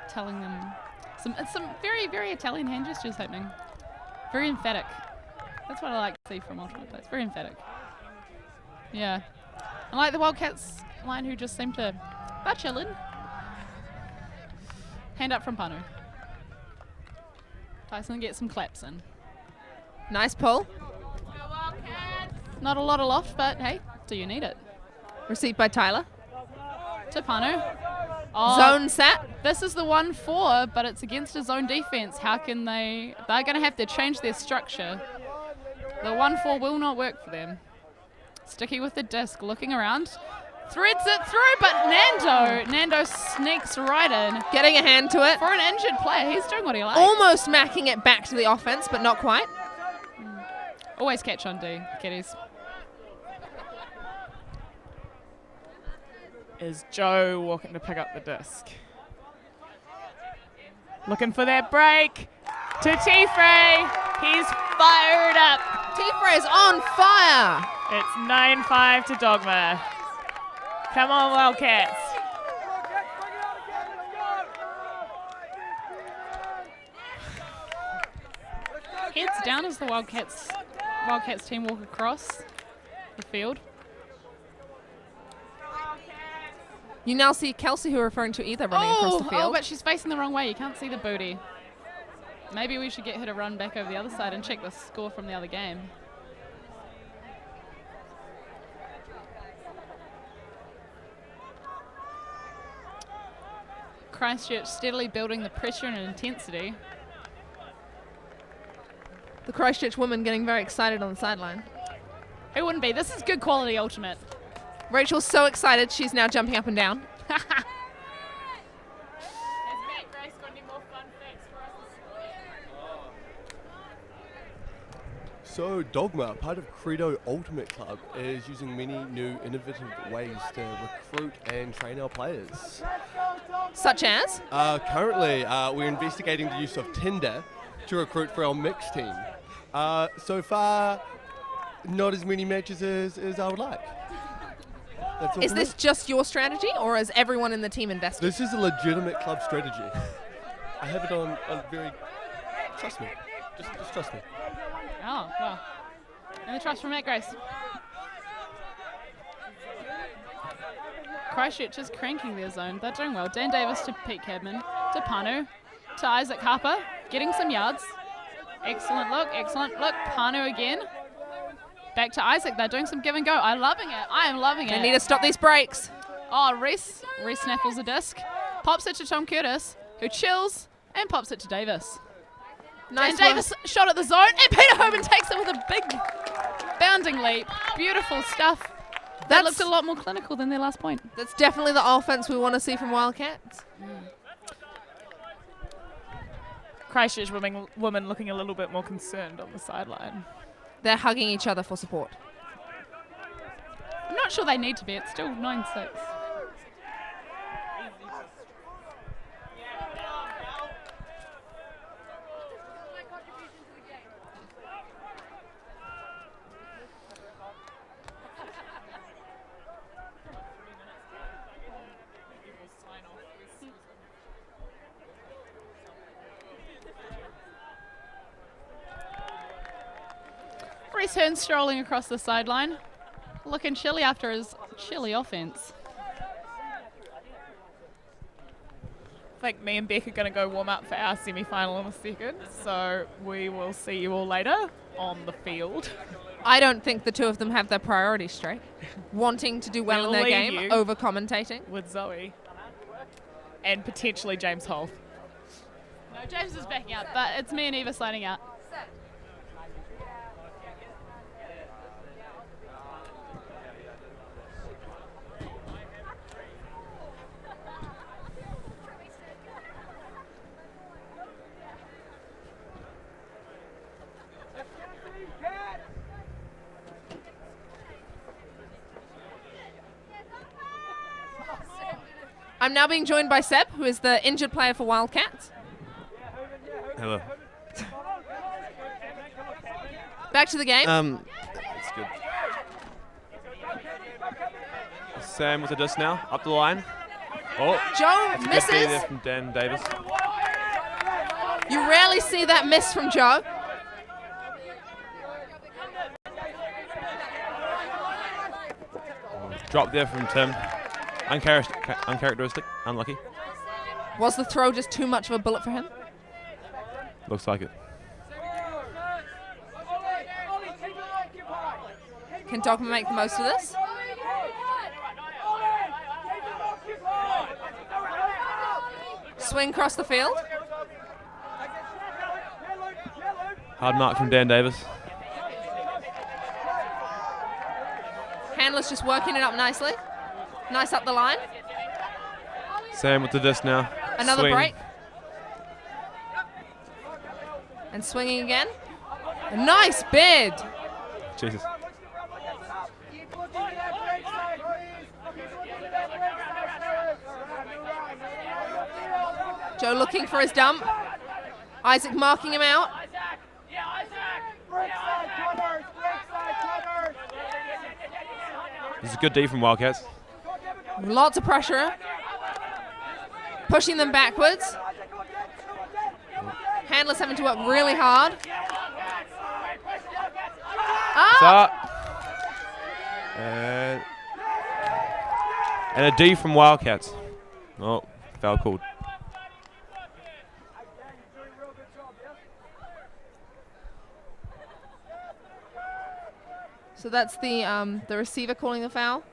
telling them some very, very Italian hand gestures happening. Very emphatic. That's what I like to see from Ultimate players. Very emphatic. Yeah. I like the Wildcats line who just seem to... They're chilling. Hand up from Panu. Tyson gets some claps in. Nice pull. Not a lot of loft, but hey, do you need it? Received by Tyler. To Panu. Oh, Zone set. this is the 1-4, but it's against a zone defense. How can they... They're going to have to change their structure. The 1-4 will not work for them. Sticky with the disc, looking around. Threads it through, but Nando sneaks right in. Getting a hand to it. For an injured player, he's doing what he likes. Almost macking it back to the offense, but not quite. Always catch on D, kiddies. Is Joe walking to pick up the disc? Looking for that break to T-Frey. He's fired up. T-Frey's on fire. It's 9-5 to Dogma. Come on, Wildcats. Heads down as the Wildcats team walk across the field. You now see Kelsey, who we're referring to either, running across the field. Oh, but she's facing the wrong way. You can't see the booty. Maybe we should get her to run back over the other side and check the score from the other game. Christchurch steadily building the pressure and intensity. The Christchurch women getting very excited on the sideline. Who wouldn't be? This is good quality ultimate. Rachel's so excited, she's now jumping up and down. So Dogma, part of Credo Ultimate Club, is using many new innovative ways to recruit and train our players. Such as? Currently, we're investigating the use of Tinder to recruit for our mixed team. So far, not as many matches as I would like. That's all Is from this me. just your strategy, or is everyone in the team invested? This is a legitimate club strategy. I have it on very... Trust me. Just trust me. Oh, well. And the trust from Matt Grace. Christchurch is cranking their zone. They're doing well. Dan Davis to Pete Cadman, to Panu, to Isaac Harper, getting some yards. Excellent look, excellent look. Panu again. Back to Isaac. They're doing some give and go. I'm loving it. I am loving They it. need to stop these breaks. Oh, Reese snaffles a disc. Pops it to Tom Curtis, who chills and pops it to Davis. Nice And Davis shot at the zone, and Peter Hoban takes it with a big bounding leap. Beautiful stuff. That That's- looked a lot more clinical than their last point. That's definitely the offense we want to see from Wildcats. Christchurch women looking a little bit more concerned on the sideline. They're hugging each other for support. I'm not sure they need to be. It's still 9-6. Reese Hearn strolling across the sideline, looking chilly after his chilly offense. I think me and Beck are going to go warm up for our semi-final in a second, so we will see you all later on the field. I don't think the two of them have their priorities straight. Wanting to do well in We'll their leave game you. over commentating. With Zoe and potentially James Holt. No, James is backing out, but it's me and Eva sliding out. I'm now being joined by Seb, who is the injured player for Wildcats. Hello. Back to the game. That's good. Sam with a disc now, up the line. Oh, Joe that's a good feed there misses. from Dan Davis. You rarely see that miss from Joe. Drop there from Tim. Uncharacteristic, unlucky. Was the throw just too much of a bullet for him? Looks like it. Can Dogma make the most of this? Swing across the field. Hard mark from Dan Davis. Handler's just working it up nicely. Nice up the line. Sam with the disc now. Another Swing. break. And swinging again. A nice bid. Jesus. Joe looking for his dump. Isaac marking him out. This is a good D from Wildcats. Lots of pressure. Pushing them backwards. Handler's having to work really hard. It's up. And a D from Wildcats. Oh, foul called. So that's the receiver calling the foul.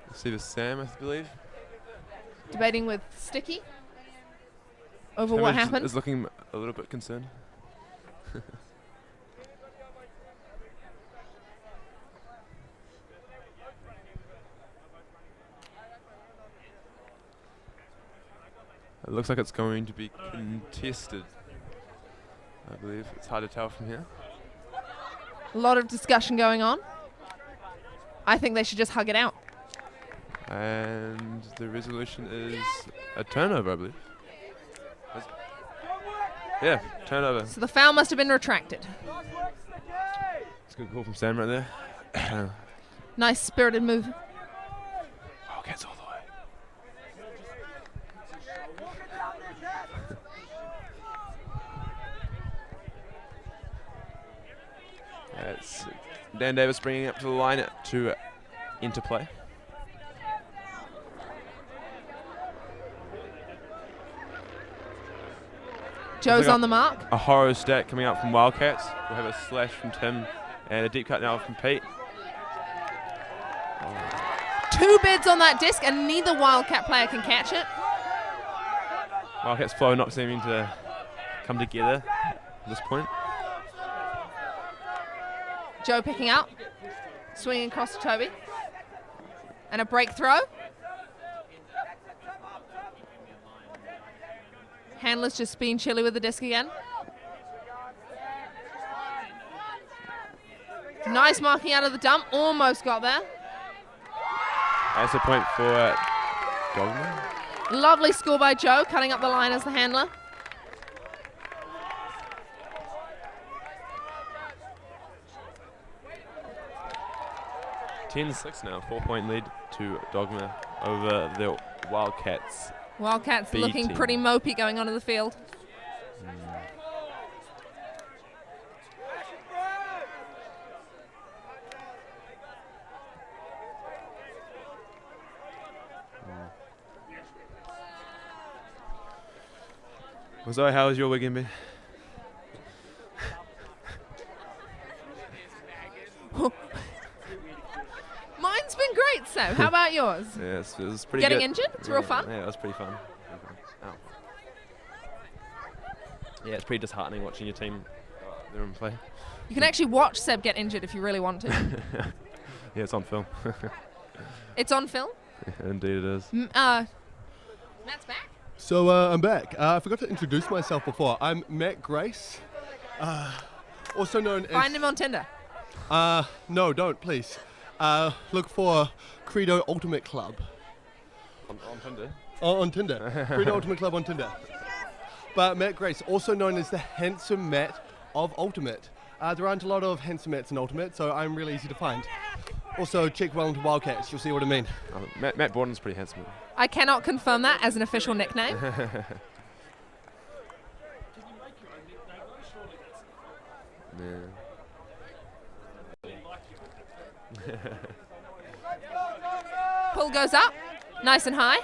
Receiver Sam, I believe. Debating with Sticky over what happened. Is looking a little bit concerned. It looks like it's going to be contested. I believe it's hard to tell from here. A lot of discussion going on. I think they should just hug it out. And the resolution is a turnover, I believe. Yeah, turnover. So the foul must have been retracted. It's a good call from Sam right there. Nice spirited move. Wildcats all the way. It's Dan Davis bringing up to the line to interplay. Joe's on the mark. A horror stack coming up from Wildcats. We'll have a slash from Tim and a deep cut now from Pete. Two bids on that disc and neither Wildcat player can catch it. Wildcats flow not seeming to come together at this point. Joe picking up, swinging across to Toby. And a break throw. Handler's just being chilly with the disc again. Nice marking out of the dump, almost got there. That's a point for Dogma. Lovely score by Joe, cutting up the line as the handler. (10-6) now, 4-point lead to Dogma over the Wildcats. Wildcats B looking team. pretty mopey going onto the field. Well, Zoe, how was your weekend been? Mine's been great, Sam. How about yours? Yeah, it was pretty Getting good. injured? It's real fun. Yeah, it was pretty fun. Ow. Yeah, it's pretty disheartening watching your team there and play. You can actually watch Seb get injured if you really want to. Yeah, it's on film. It's on film. Indeed it is. Matt's back. So I'm back. I forgot to introduce myself before. I'm Matt Grace, also known as... Find him on Tinder. No, don't, please. Look for Credo Ultimate Club. On Tinder? On Tinder. Credo Ultimate Club on Tinder. But Matt Grace, also known as the handsome Matt of Ultimate. There aren't a lot of handsome Matts in Ultimate, so I'm really easy to find. Also, check Wellington Wildcats, you'll see what I mean. Matt Borden's pretty handsome. I cannot confirm that as an official nickname. Pull goes up, nice and high.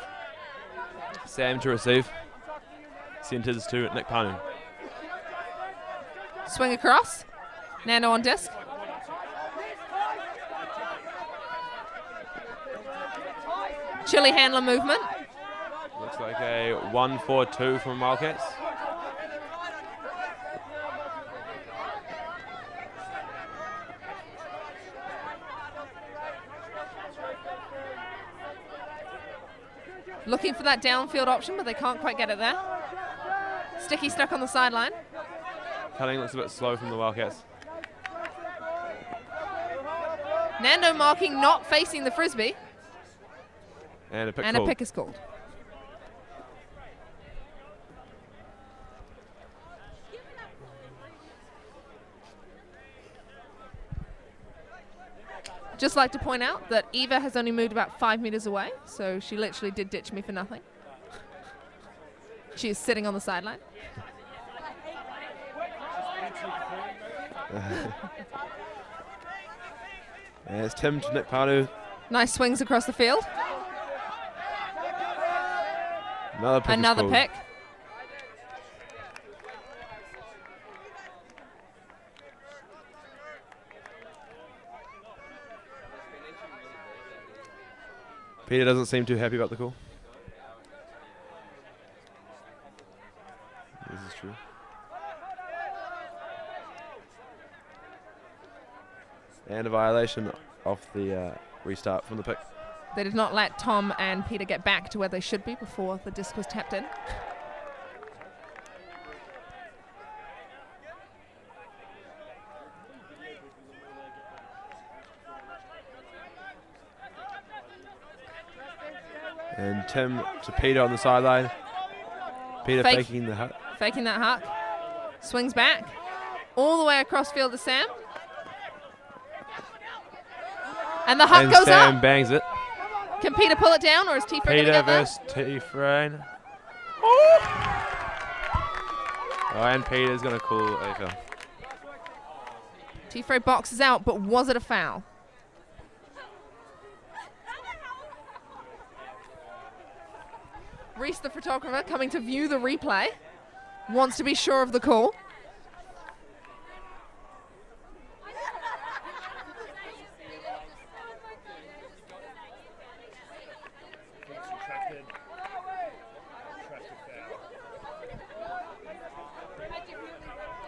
Sam to receive. Centers to Nick Panu. Swing across. Nando on disc. Chilly handler movement. Looks like a 1-4-2 from Wildcats. Looking for that downfield option, but they can't quite get it there. Sticky stuck on the sideline. Cutting looks a bit slow from the Wildcats. Nando marking not facing the frisbee. And a pick And called. a pick is called. Just like to point out that Eva has only moved about 5 meters away, so she literally did ditch me for nothing. She is sitting on the sideline. And it's Tim to Nick Pardew. Nice swings across the field. Another pick. Another pick. Peter doesn't seem too happy about the call. This is true. And a violation off the restart from the pick. They did not let Tom and Peter get back to where they should be before the disc was tapped in. And Tim to Peter on the sideline. Peter Fake. faking the hut. Faking that huck. Swings back. All the way across field to Sam. And the huck And goes Sam up. bangs it. Can Peter pull it down, or is T-Frey going to Peter get there? versus T-Frey. Oh, and Peter's going to call a foul. T-Frey boxes out, but was it a foul? Reese, the photographer, coming to view the replay, wants to be sure of the call.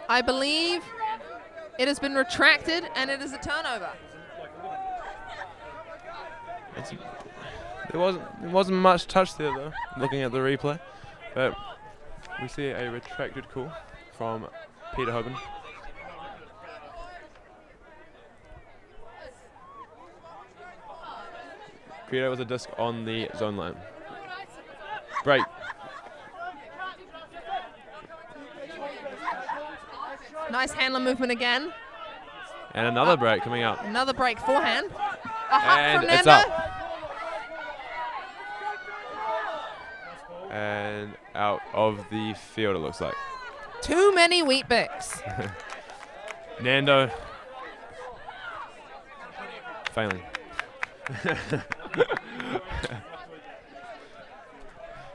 I believe it has been retracted and it is a turnover. There wasn't much touch there though, looking at the replay. But we see a retracted call from Peter Hoban. Credo was a disc on the zone line. Break. Nice handler movement again. And another break coming out. Another break forehand. A huck And from it's Nando. up. And out of the field, it looks like. Too many wheat bix. Nando failing.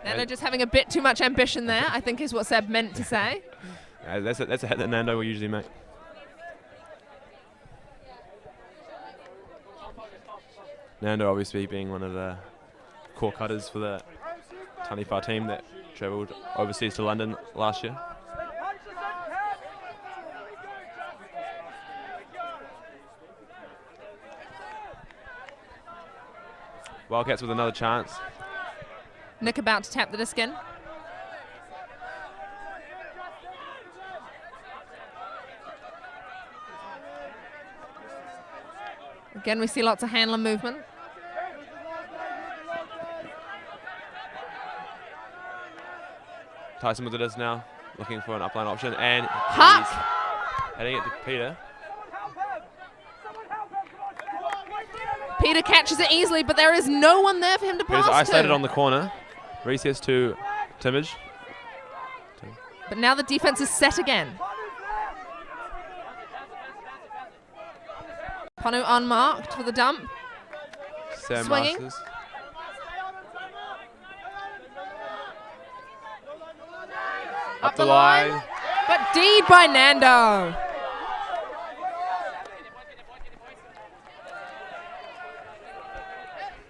Nando just having a bit too much ambition there, I think is what Seb meant to say. That's a hit that Nando will usually make. Nando obviously being one of the core cutters for the Taniwha team that travelled overseas to London last year. Wildcats with another chance. Nick about to tap the disc in. Again, we see lots of handler movement. Tyson with the disc now, looking for an upline option, and Huck! he's heading it to Peter. Peter catches it easily, but there is no one there for him to Peter's pass isolated to. on the corner. Recess to Timage. But now the defense is set again. Panu unmarked for the dump. Sam Swinging. Masters. Up the line. But deed by Nando.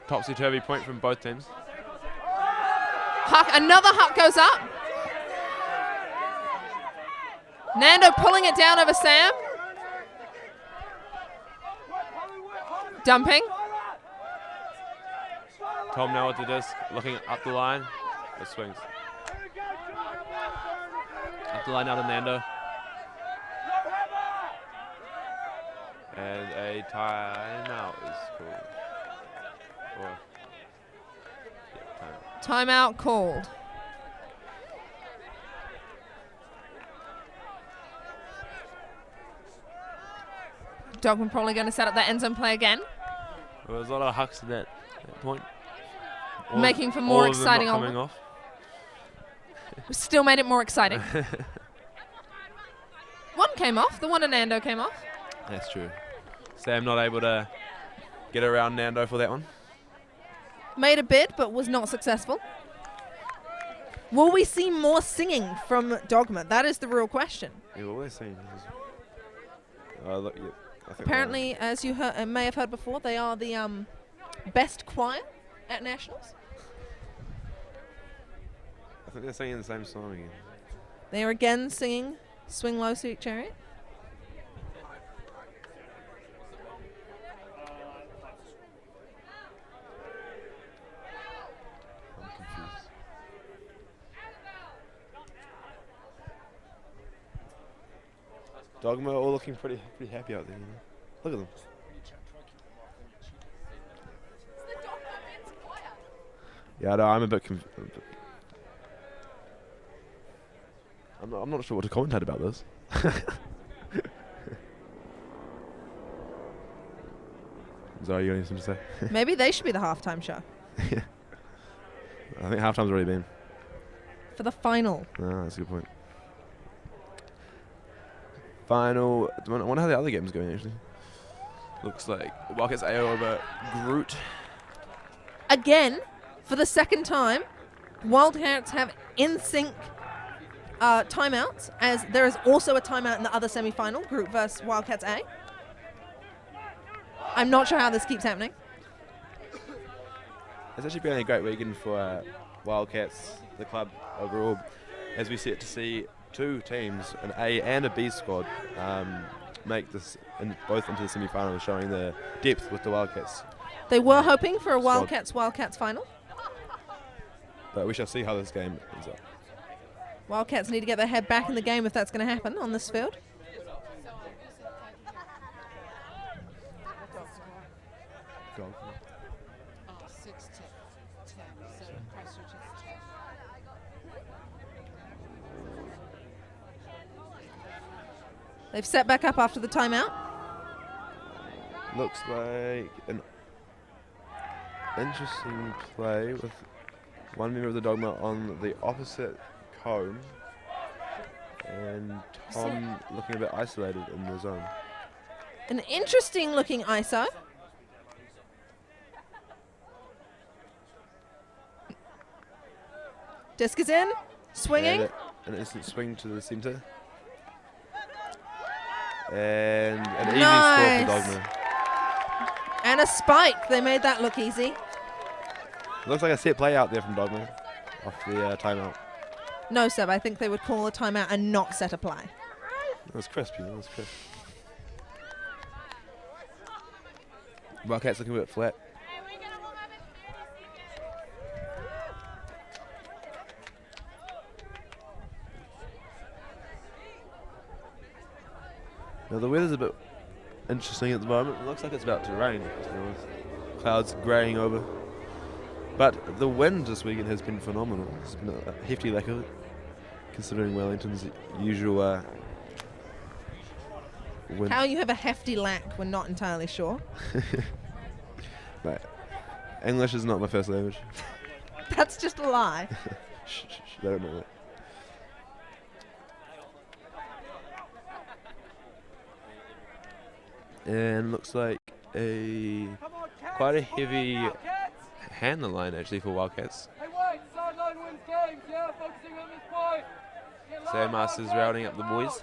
Topsy-turvy point from both teams. Huck, another huck goes up. Nando pulling it down over Sam. Dumping. Tom now with the disc, looking up the line. It swings. Up the line out of Nando. And a timeout is called. Or, yeah, timeout. Timeout called. Dogman probably going to set up that end zone play again. There was a lot of hucks at that point. Making for more all of them exciting not on- coming off. We still made it more exciting. One came off. The one in Nando came off. That's true. Sam not able to get around Nando for that one. Made a bid, but was not successful. Will we see more singing from Dogma? That is the real question. Yeah, what were they saying? Look, yeah, I think Apparently, as you may have heard before, they are the best choir at Nationals. I think they're singing the same song again. They are again singing Swing Low, Sweet Chariot. I'm confused. Dogma all looking pretty happy out there. You know? Look at them. Yeah, no, I'm a bit confused. I'm not sure what to commentate about this. Zoe, you got anything to say? Maybe they should be the halftime show Yeah. I think halftime's already been. for the final. No, that's a good point. Final. I wonder how the other game's going, actually. Looks like Wildcats AO over Groot. Again, for the second time, Wildcats have in sync timeouts, as there is also a timeout in the other semi-final, Group versus Wildcats A. I'm not sure how this keeps happening. It's actually been a great weekend for Wildcats, the club overall, as we set to see two teams, an A and a B squad, make this both into the semi-finals, showing the depth with the Wildcats. They were hoping for a Squad. Wildcats final. But we shall see how this game ends up. Wildcats need to get their head back in the game if that's going to happen on this field. They've set back up after the timeout. Looks like an interesting play with one member of the Dogma on the opposite cone and Tom looking a bit isolated in the zone. An interesting looking ISO. Disc is in, swinging. And an instant swing to the centre. And an easy score for Dogma. And a spike. They made that look easy. Looks like a set play out there from Dogma off the timeout. No, Seb, I think they would call a timeout and not set a play. That was crispy. That was crisp. Wildcats looking a bit flat. Now the weather's a bit interesting at the moment. It looks like it's about to rain. To be honest. Clouds greying over. But the wind this weekend has been phenomenal. It's been a hefty lack of it, considering Wellington's usual wind. How you have a hefty lack, we're not entirely sure. But English is not my first language. That's just a lie. Shh, they don't know that. And looks like quite a heavy handler line actually for Wildcats. Hey, wait, sideline wins games, yeah? Focusing on this point. Sam Masters routing up the boys.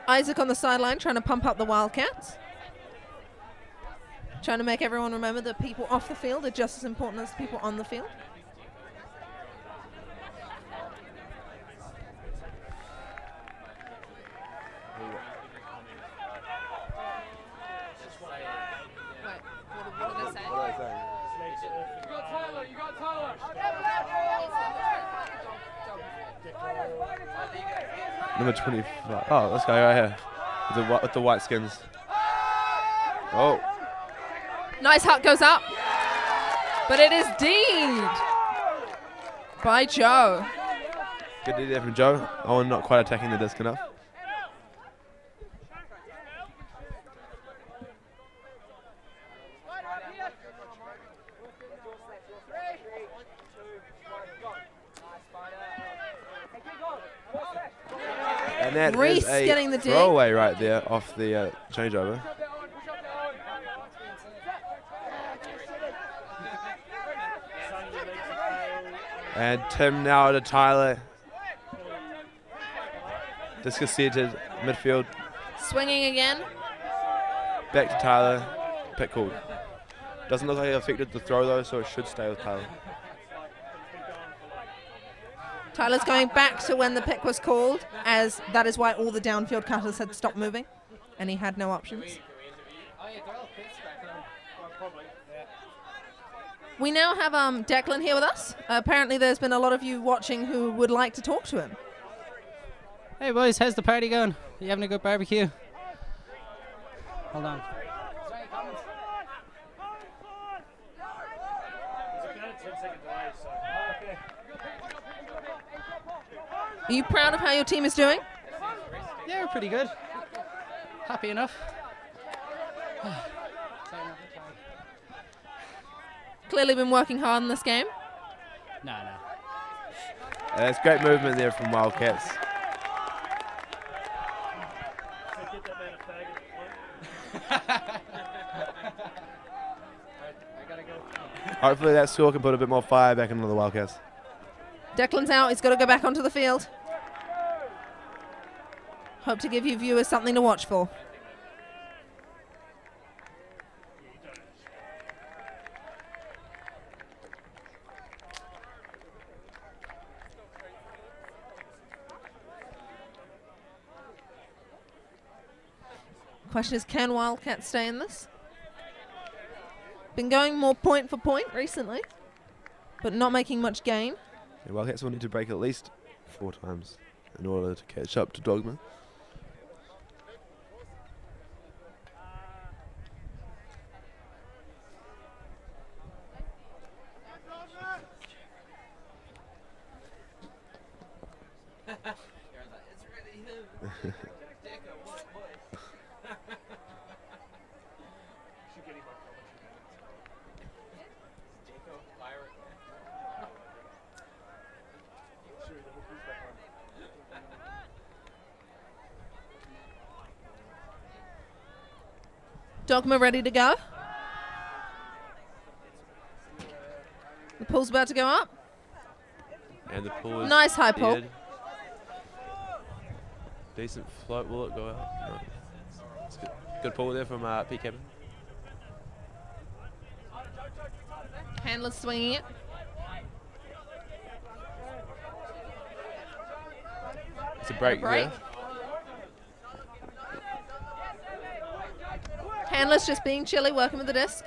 Isaac on the sideline trying to pump up the Wildcats. Trying to make everyone remember that people off the field are just as important as the people on the field. You got Tyler. Number 25. Oh, this guy right here with the white skins. Oh, Nice hut goes up. But it is deed by Joe. good D there from Joe. Owen not quite attacking the disc enough. And that Reese is a getting the dig. throwaway right there off the changeover. And Tim now to Tyler. Disconcerted midfield. Swinging again. Back to Tyler. Pick called. Doesn't look like it affected the throw though, so it should stay with Tyler. Tyler's going back to when the pick was called, as that is why all the downfield cutters had stopped moving, and he had no options. We now have Declan here with us. Apparently there's been a lot of you watching who would like to talk to him. Hey boys, how's the party going? You having a good barbecue? Hold on. Are you proud of how your team is doing? Yeah, we're pretty good. Happy enough. Clearly been working hard in this game. No. There's great movement there from Wildcats. Hopefully that score can put a bit more fire back into the Wildcats. Declan's out. He's got to go back onto the field. Hope to give you viewers something to watch for. Question is, can Wildcats stay in this? Been going more point for point recently, but not making much gain. The Wildcats will need to break at least 4 times in order to catch up to Dogma. Dogma ready to go. The pull's about to go up. And the pull is Nice high pull. steered. Decent float. Will it go out? No. It's good. Good pull there from Pete Cabin. Handler's swinging it. It's a break, Break. there. Handler's just being chilly, working with the disc.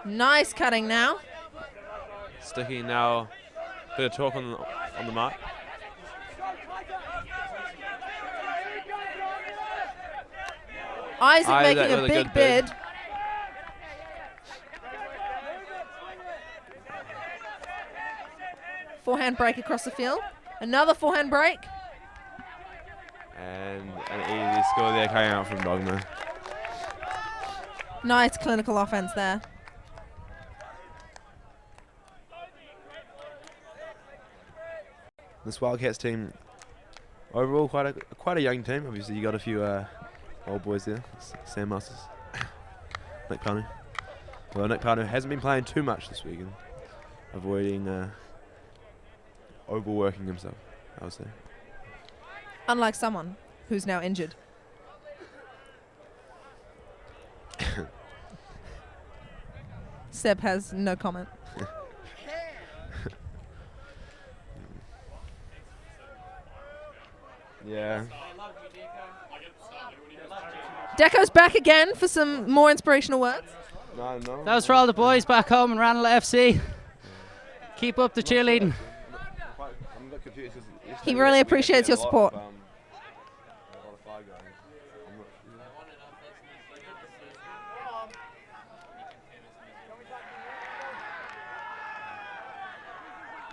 Nice cutting now. Sticky now. Bit of talk on the mark. Isaac Isaac making a with a big good bid. bid. Forehand break across the field. Another forehand break. And an easy score there coming out from Dogma. Nice clinical offense there. This Wildcats team, overall quite a young team. Obviously, you got a few old boys there. Sam Masters, Nick Panu. Well, Nick Panu hasn't been playing too much this weekend, avoiding overworking himself, I would say. Unlike someone who's now injured. Seb has no comment. Yeah. Deco's back again for some more inspirational words. No. That was for all the boys back home in Ranelagh FC. Keep up the cheerleading. I'm a bit confused 'cause yesterday He really we appreciates had your a lot support. of, a lot of fire going. I'm not sure.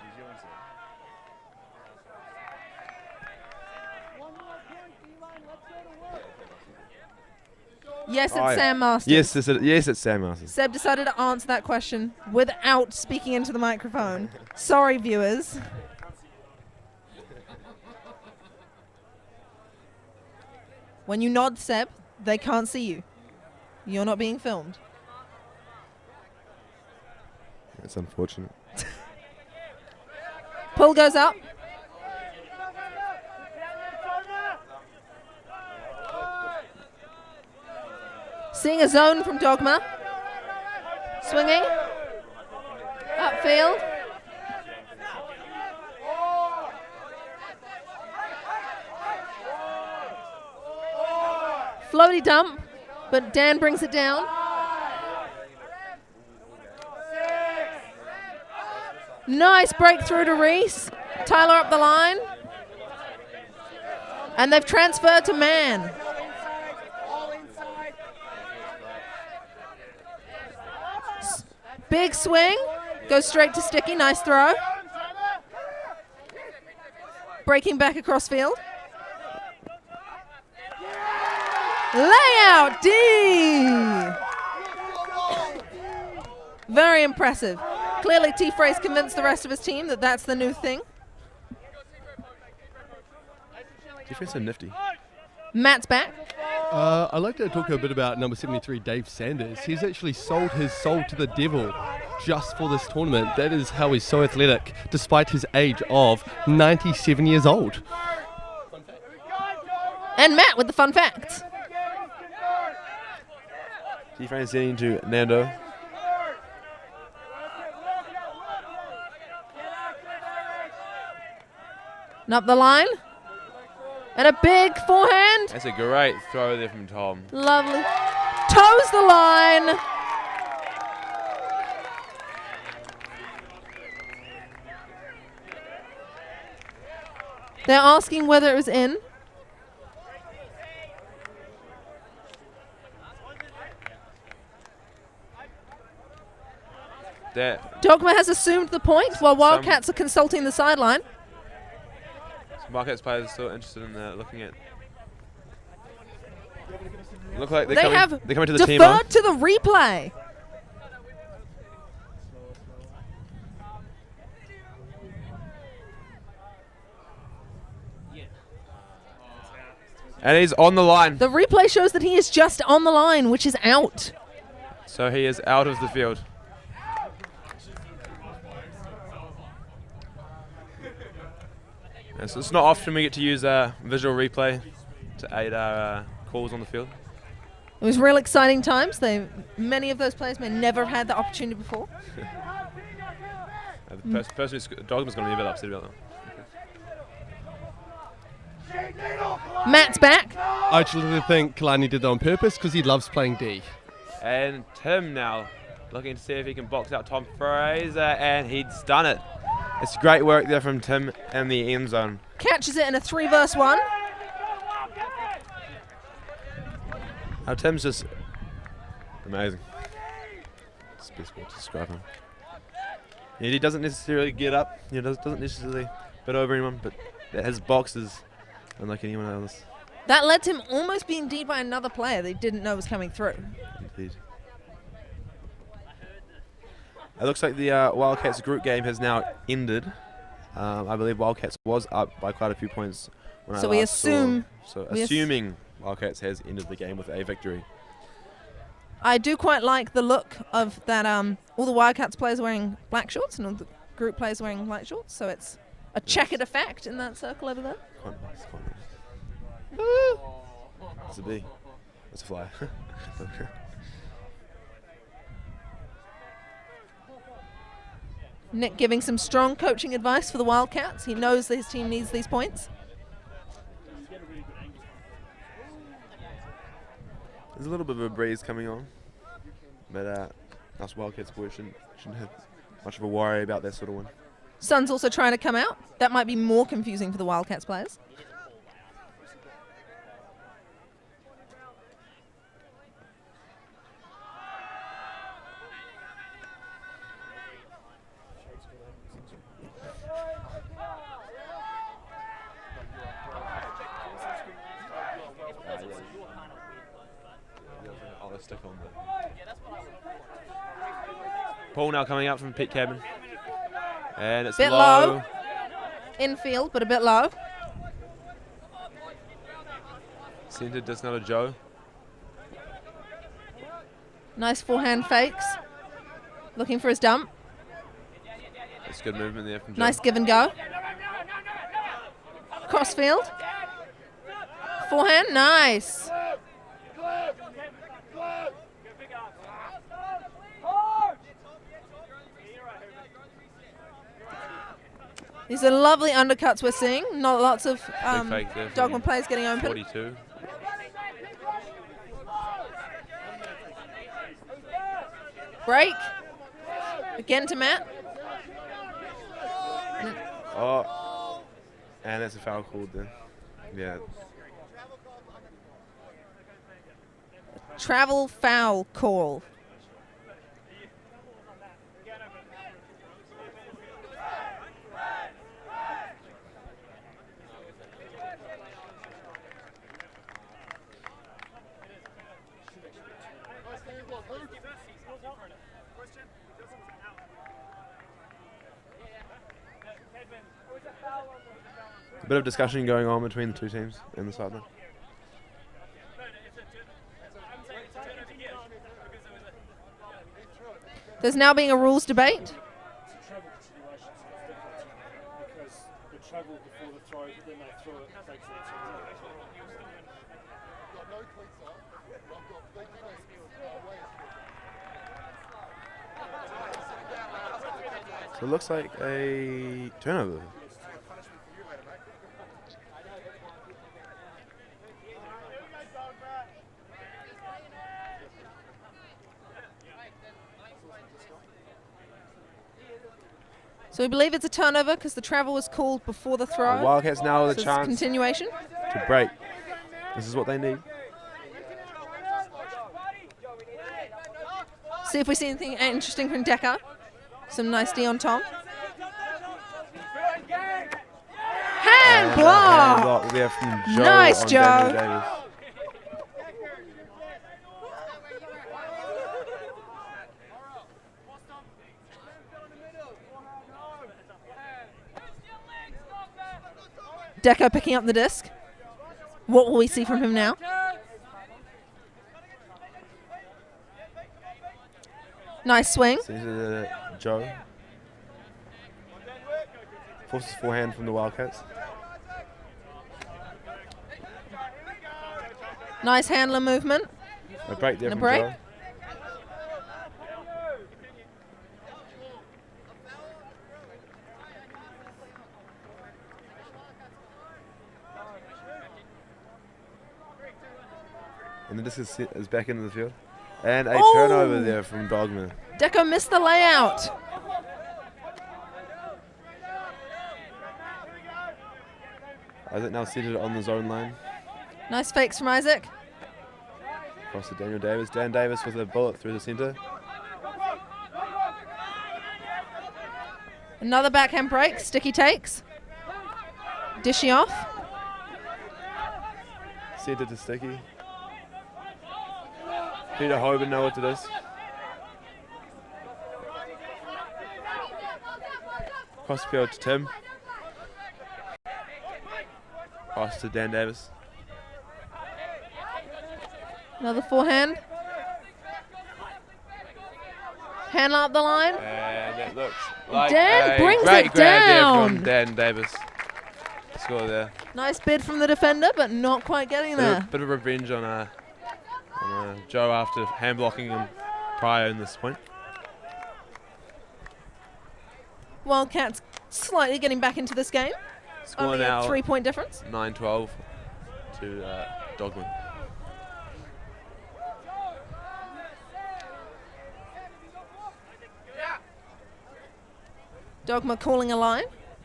New Zealand side. Yes, it's Oh, yeah. Sam Masters. Yes, it's Sam Masters. Seb decided to answer that question without speaking into the microphone. Sorry, viewers. When you nod, Seb, they can't see you. You're not being filmed. It's unfortunate. Pull goes up. Seeing a zone from Dogma. Swinging. Upfield. Floaty dump, but Dan brings it down. Nice breakthrough to Reese. Tyler up the line. And they've transferred to man. Big swing. Goes straight to Sticky. Nice throw. Breaking back across field. Layout D. Very impressive. Clearly T-Frey's convinced the rest of his team that that's the new thing. T-Frey's so nifty. Matt's back. I'd like to talk a bit about number 73, Dave Sanders. He's actually sold his soul to the devil just for this tournament. That is how he's so athletic, despite his age of 97 years old. And Matt with the fun facts. T-Frey's heading to Nando. And up the line. And a big forehand. That's a great throw there from Tom. Lovely. Toes the line. They're asking whether it was in. That Dogma has assumed the point while Wildcats are consulting the sideline. Wildcats players are still interested in looking at. Look like they're They coming. have They're coming to the team. Huh? deferred to the replay. And he's on the line. The replay shows that he is just on the line, which is out. So he is out of the field. And so it's not often we get to use visual replay to aid our calls on the field. It was real exciting times. Many of those players may never have had the opportunity before. The person who's Dogma's going to be a bit upset about that. Matt's back. I actually think Kalani did that on purpose because he loves playing D. And Tim now looking to see if he can box out Tom Fraser, and he's done it. It's great work there from Tim in the end zone. Catches it in a 3-verse-1. Now Tim's just amazing. It's the best way to describe him. Yeah, he doesn't necessarily get up. He doesn't necessarily bit over anyone, but his box is unlike anyone else. That led to him almost being D'd by another player they didn't know was coming through. Indeed. It looks like the Wildcats group game has now ended. I believe Wildcats was up by quite a few points when So I we last assume- saw. So we assuming Wildcats has ended the game with a victory. I do quite like the look of that. All the Wildcats players wearing black shorts and all the group players wearing white shorts. So it's a checkered effect in that circle over there. Quite nice, quite nice. It's a bee. It's a fly. Nick giving some strong coaching advice for the Wildcats. He knows that his team needs these points. There's a little bit of a breeze coming on, but us Wildcats boys shouldn't have much of a worry about that sort of one. Sun's also trying to come out. That might be more confusing for the Wildcats players. filmed it. Paul now coming out from pit cabin. And it's Bit low. Infield, but a bit low. Centre discount of Joe. Nice forehand fakes. Looking for his dump. It's good movement there from Joe. Nice give and go. Crossfield. Forehand, nice. These are lovely undercuts we're seeing. Not lots of fake there from Dogma players getting open. 42. Break. Again to Matt. Oh. And that's a foul called then. Yeah. Travel foul call. A bit of discussion going on between the two teams in the sideline. There's now being a rules debate. It's a travel situation, so it's different because the travel before the throw, but then they throw it, takes it. So it looks like a turnover. So we believe it's a turnover because the travel was called before the throw. The Wildcats now with So a it's chance continuation. to break. This is what they need. See if we see anything interesting from Decker. Some nice D on Tom. Hand block! Hand block there from Joe. Nice, on Joe. Daniel Davis. Deco picking up the disc. What will we see from him now? Nice swing. Sees Joe. Forces forehand from the Wildcats. Nice handler movement. A break there And a from break. Joe. And the disc is back into the field. And a turnover there from Dogma. Deco missed the layout. Isaac now seated on the zone line. Nice fakes from Isaac. Across to Daniel Davis. Dan Davis with a bullet through the centre. Another backhand break. Sticky takes. Dishy off. Centre to Sticky. Peter Hoban know what it is. Cross field to Tim. Cross to Dan Davis. Another forehand. Handler up the line. And it looks like Dan a brings great it grab there down. from Dan Davis. Score there. Nice bid from the defender, but not quite getting there. Bit of revenge on Joe after hand blocking him prior in this point. Wildcats slightly getting back into this game. Score Only now a 3-point difference. 9-12 to Dogman. Dogma calling a line.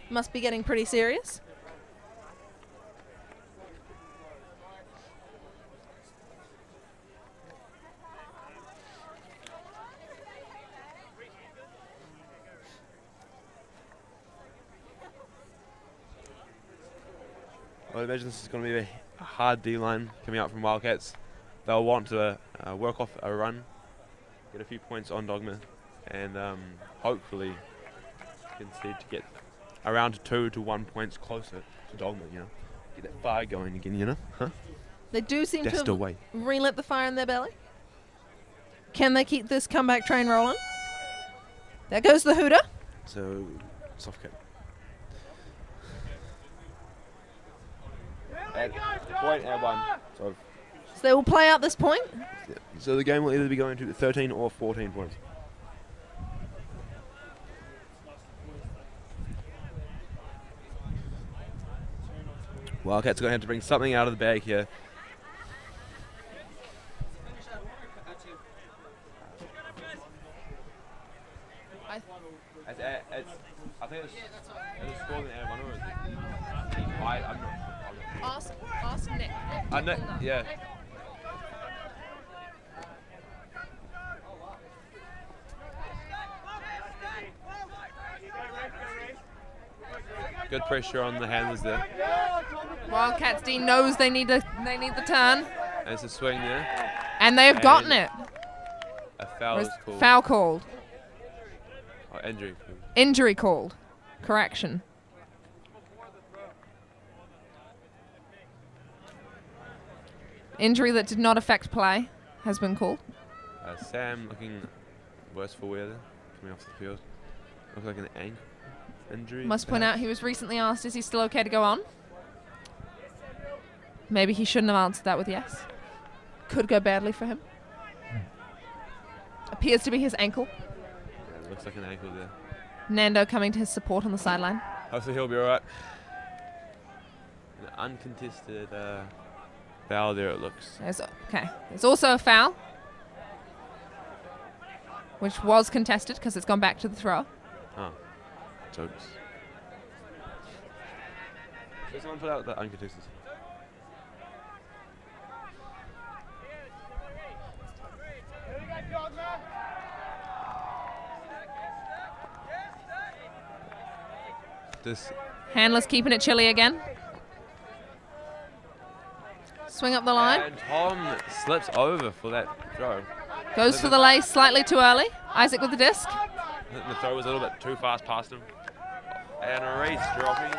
Must be getting pretty serious. I would imagine this is going to be a hard D line coming out from Wildcats. they'll want to work off a run, get a few points on Dogma, and hopefully concede to get around 2 to 1 points closer to Dogma, Get that fire going again, Huh? They do seem Just to away. have relit the fire in their belly. Can they keep this comeback train rolling? There goes the hooter. So, soft kick. Point at 1. So they will play out this point. So the game will either be going to 13 or 14 points. Wildcats are going to have to bring something out of the bag here. I think it's scored in air 1 or is it? I'm not. Ask Nick. Yeah. Good pressure on the handlers there. Wildcats D knows they need the turn. There's a swing there. And they have gotten it. A foul is called. Foul called. Oh, injury. Injury called. Correction. Injury that did not affect play has been called. Sam looking worse for wear there, coming off the field. Looks like an ankle injury. Must point out he was recently asked, is he still okay to go on? Maybe he shouldn't have answered that with yes. Could go badly for him. Appears to be his ankle. Yeah, it looks like an ankle there. Nando coming to his support on the sideline. Hopefully he'll be alright. An uncontested foul there, it looks. There's also a foul, which was contested because it's gone back to the thrower. Oh. Jokes. Should someone put out the uncontested? This Handler's keeping it chilly again. Swing up the line. And Tom slips over for that throw. Goes for the lace slightly too early. Isaac with the disc. The throw was a little bit too fast past him. And Reese dropping.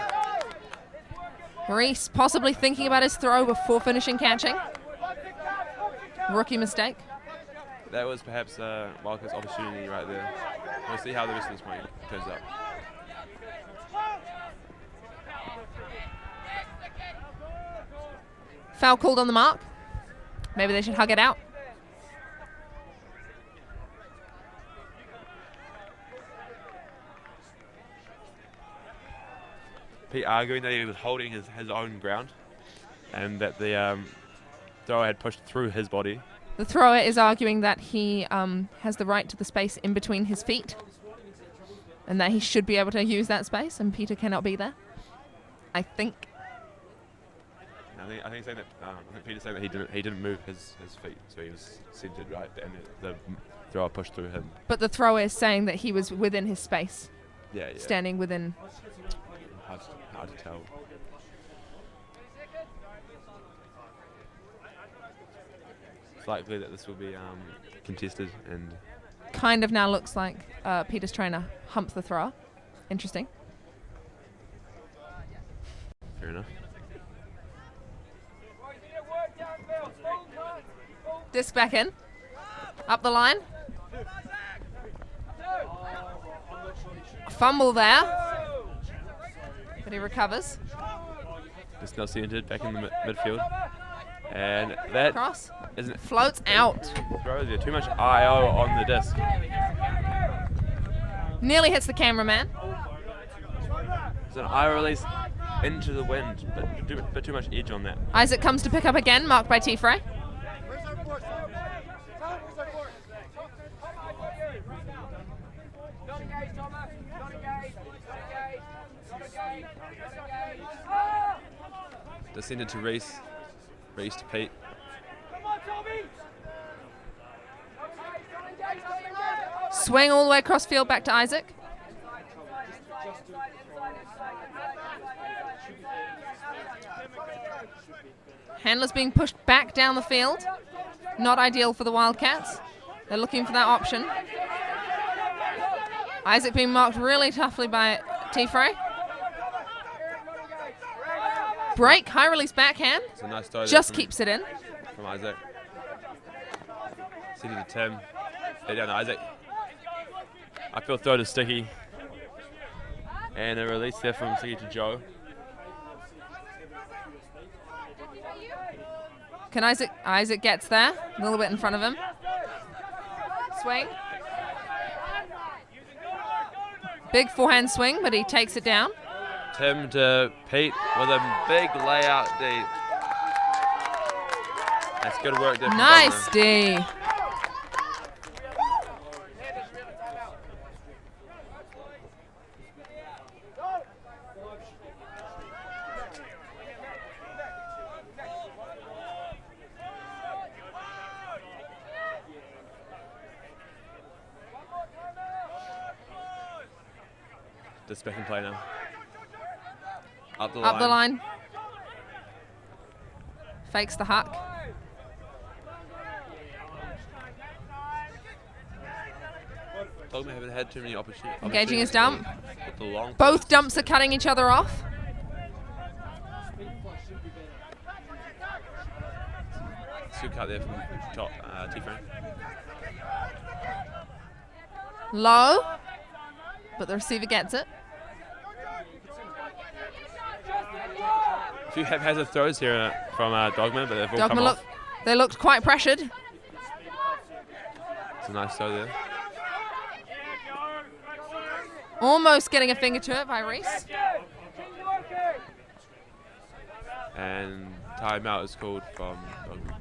Reese possibly thinking about his throw before finishing catching. Rookie mistake. That was perhaps Wildcats' opportunity right there. We'll see how the rest of this point turns out. Foul called on the mark. Maybe they should hug it out. Pete arguing that he was holding his own ground and that the thrower had pushed through his body. The thrower is arguing that he has the right to the space in between his feet and that he should be able to use that space, and Peter cannot be there. I think. I think Peter's saying that he didn't move his feet, so he was centered right, and the thrower pushed through him. But the thrower is saying that he was within his space. Yeah. Standing within. Hard to tell. It's likely that this will be contested and. Kind of now looks like Peter's trying to hump the thrower. Interesting. Fair enough. Disc back in. Up the line. Fumble there. But he recovers. Just now centered back in the midfield. And that cross isn't floats out. Throws there. Too much IO on the disc. Nearly hits the cameraman. It's an eye release into the wind, but too much edge on that. Isaac comes to pick up again, marked by T. Frey. Descended to Reese. Reese to Pete. Swing all the way across field back to Isaac. Handler's being pushed back down the field. Not ideal for the Wildcats. They're looking for that option. Isaac being marked really toughly by T-Frey. Break, high release backhand. It's a nice throw Just there keeps it in. from Isaac. City to Tim. They're down to Isaac. I feel throw to Sticky. And a release there from Sticky to Joe. Can Isaac gets there, a little bit in front of him. Swing. Big forehand swing, but he takes it down. Tim to Pete with a big layout deep. That's good work there. Nice D. Just back in play now. Up the Up the line. Fakes the huck. Dogma haven't had too many opportunities. Engaging his dump. With the long Both dumps are cutting each other off. Good cut there from top T-frame. Low. But the receiver gets it. A few haphazard throws here from Dogma, but they've all come off. They looked quite pressured. It's a nice throw there. Almost getting a finger to it by Reese. And timeout is called from Dogma.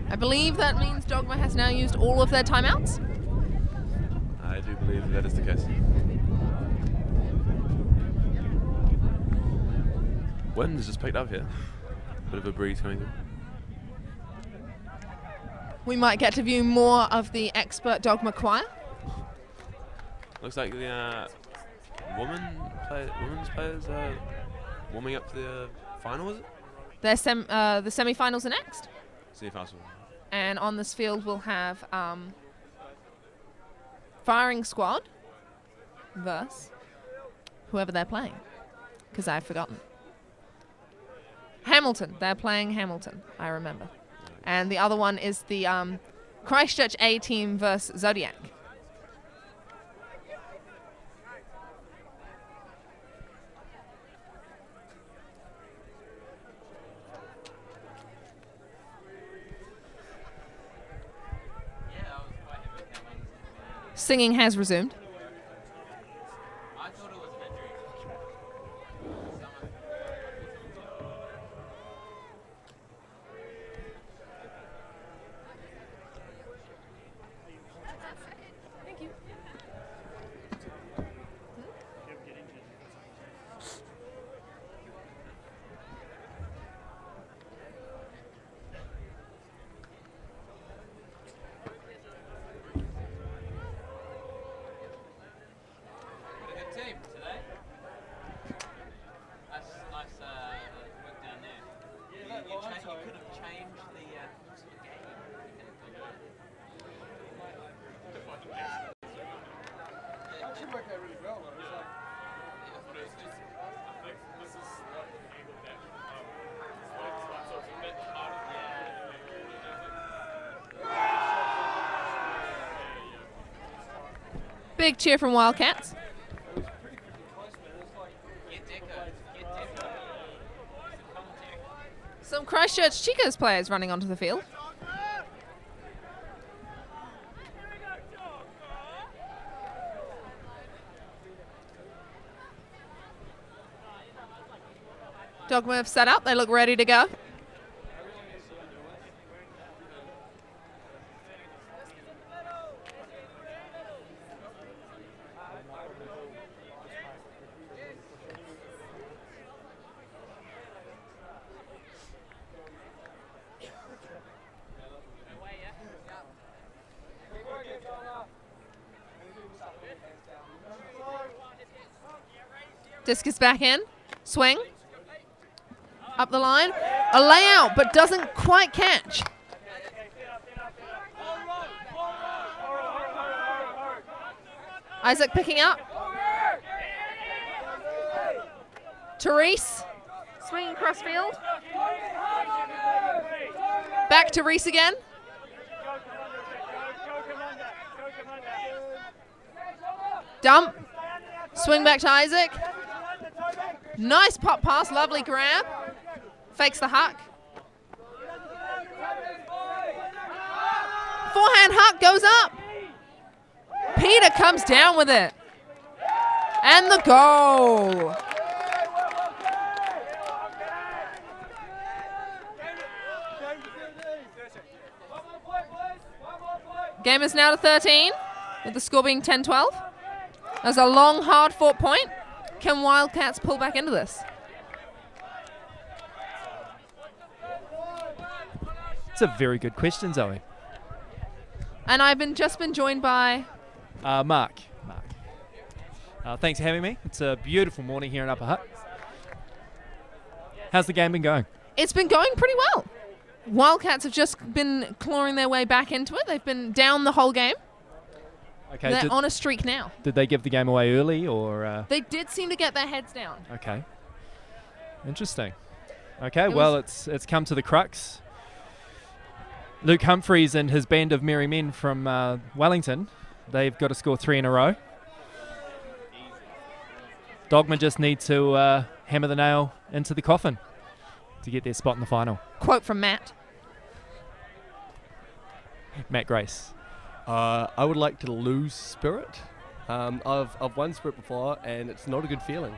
I believe that means Dogma has now used all of their timeouts. I do believe that is the case. Wind has just picked up here. Bit of a breeze coming through. We might get to view more of the expert Dogma choir. Looks like the women's players are warming up for the final, is it? The semi-finals are next. Semi-finals. And on this field we'll have firing squad versus whoever they're playing, because I've forgotten. Hamilton. They're playing Hamilton, I remember. And the other one is the Christchurch A team versus Zodiac. Singing has resumed. Big cheer from Wildcats. Some Christchurch Chicas players running onto the field. Dogma have set up. They look ready to go. Discus back in. Swing. Up the line. A layout, but doesn't quite catch. Isaac picking up. Therese. Swinging across field. Back to Reese again. Dump. Swing back to Isaac. Nice pop pass, lovely grab. Fakes the huck. Forehand huck goes up. Peter comes down with it. And the goal. Game is now to 13, with the score being 10-12. There's a long, hard-fought point. Can Wildcats pull back into this? It's a very good question, Zoe. And I've just been joined by... Mark. Thanks for having me. It's a beautiful morning here in Upper Hutt. How's the game been going? It's been going pretty well. Wildcats have just been clawing their way back into it. They've been down the whole game. Okay. They're on a streak now. Did they give the game away early, or? They did seem to get their heads down. Okay. Interesting. Okay. Well, it's come to the crux. Luke Humphreys and his band of merry men from Wellington, they've got to score 3 in a row. Dogma just need to hammer the nail into the coffin to get their spot in the final. Quote from Matt Grace. I would like to lose spirit. I've won spirit before, and it's not a good feeling.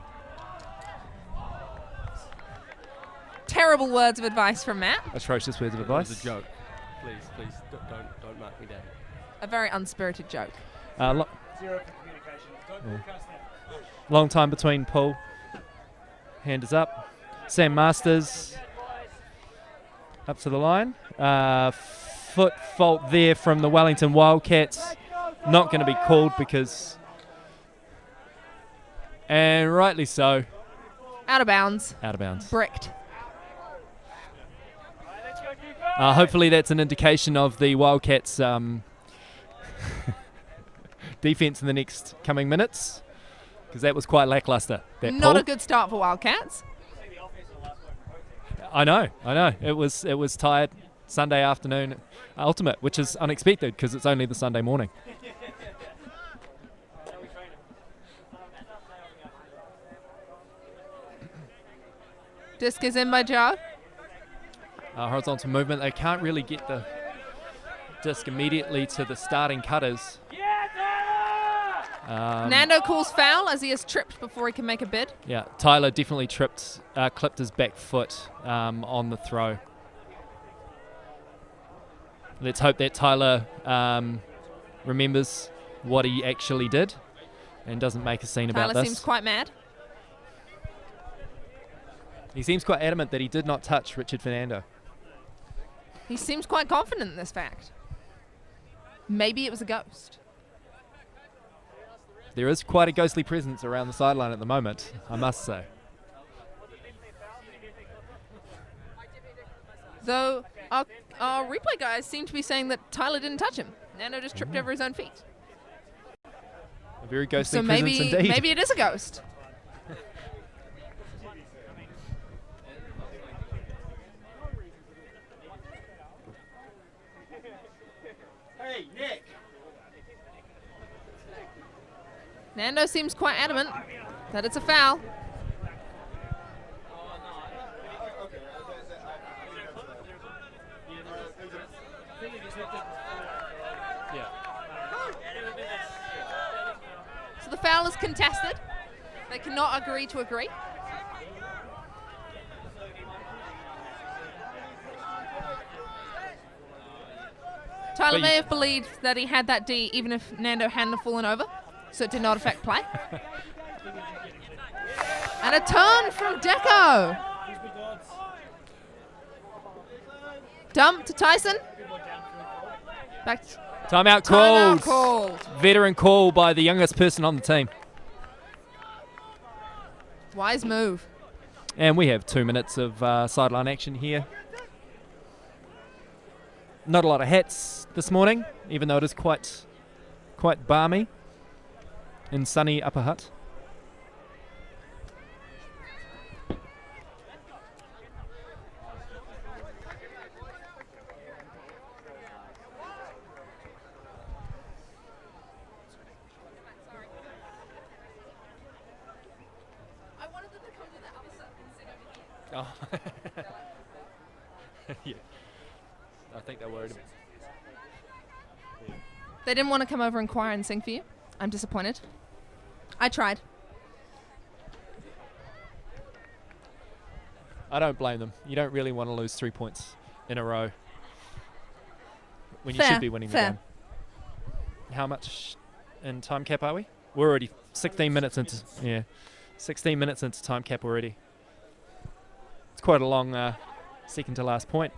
Terrible words of advice from Matt. Atrocious words of advice. It was a joke. Please, don't mark me down. A very unspirited joke. Zero for communication. Don't broadcast that. Long time between pull. Hand is up. Sam Masters up to the line. Foot fault there from the Wellington Wildcats. Not going to be called because... And rightly so. Out of bounds. Out of bounds. Bricked. Hopefully that's an indication of the Wildcats' defence in the next coming minutes, because that was quite lacklustre. Not a good start for Wildcats. I know. It was tired Sunday afternoon ultimate, which is unexpected because it's only the Sunday morning. Disc is in by Joe. Horizontal movement. They can't really get the disc immediately to the starting cutters. Nando calls foul as he is tripped before he can make a bid. Yeah, Tyler definitely clipped his back foot on the throw. Let's hope that Tyler remembers what he actually did and doesn't make a scene about this. Tyler seems quite mad. He seems quite adamant that he did not touch Richard Fernando. He seems quite confident in this fact. Maybe it was a ghost. There is quite a ghostly presence around the sideline at the moment, I must say. Though our replay guys seem to be saying that Tyler didn't touch him. Nando just tripped over his own feet. A very ghostly So presence indeed. maybe it is a ghost. Hey, Nick. Nando seems quite adamant that it's a foul. So the foul is contested. They cannot agree to agree. Tyler may have believed that he had that D even if Nando hadn't fallen over, so it did not affect play. And a turn from Deco. Dump to Tyson. Back to Timeout called. Timeout called. Veteran call by the youngest person on the team. Wise move. And we have 2 minutes of sideline action here. Not a lot of hats this morning, even though it is quite balmy in sunny Upper Hutt. Oh. Yeah. I think they're worried. They didn't want to come over and choir and sing for you. I'm disappointed. I tried. I don't blame them. You don't really want to lose 3 points in a row when you Fair, should be winning the fair. game. How much in time cap are we? We're already 16 minutes into 16 minutes into time cap already. It's quite a long second to last point.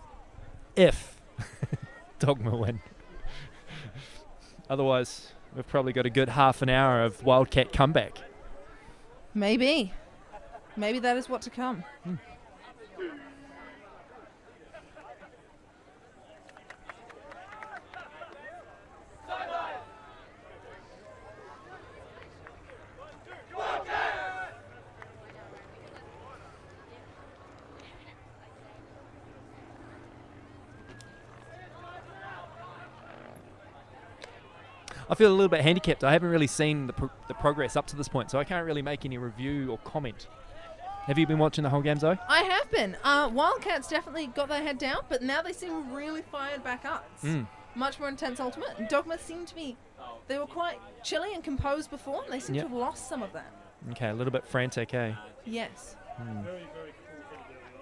If Dogma win. Otherwise, we've probably got a good half an hour of Wildcat comeback. Maybe. Maybe that is what to come. I feel a little bit handicapped. I haven't really seen the progress up to this point, so I can't really make any review or comment. Have you been watching the whole game, Zoe? I have been. Wildcats definitely got their head down, but now they seem really fired back up. It's much more intense ultimate. And Dogma seemed to be, they were quite chilly and composed before, and they seem to have lost some of that. Okay, a little bit frantic, eh? Yes. Very, very cool thing early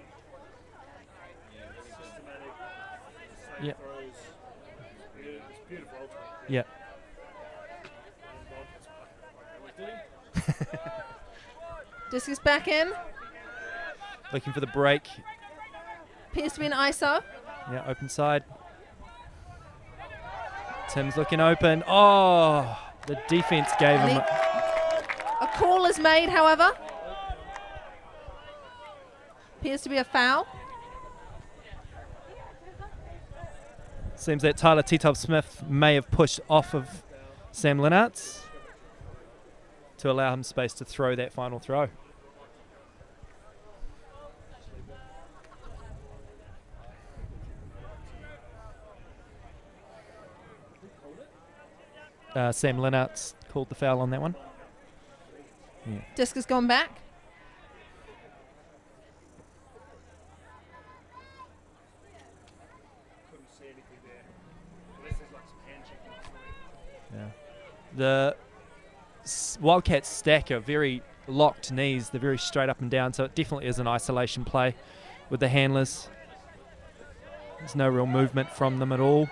on. Systematic, same Yep. throws. It's beautiful ultimate. Yep. Discus back in. Looking for the break. Appears to be an ISO. Yeah, open side. Tim's looking open. Oh, the defense gave him. A call is made, however. Appears to be a foul. Seems that Tyler T-Top-Smith may have pushed off of Sam Linnartz to allow him space to throw that final throw. Sam Linnartz called the foul on that one. Yeah. Discus gone back. Couldn't see anything there. Unless there's like some hand checking. Yeah. The Wildcats stack are very locked knees. They're very straight up and down, so it definitely is an isolation play with the handlers. There's no real movement from them at all.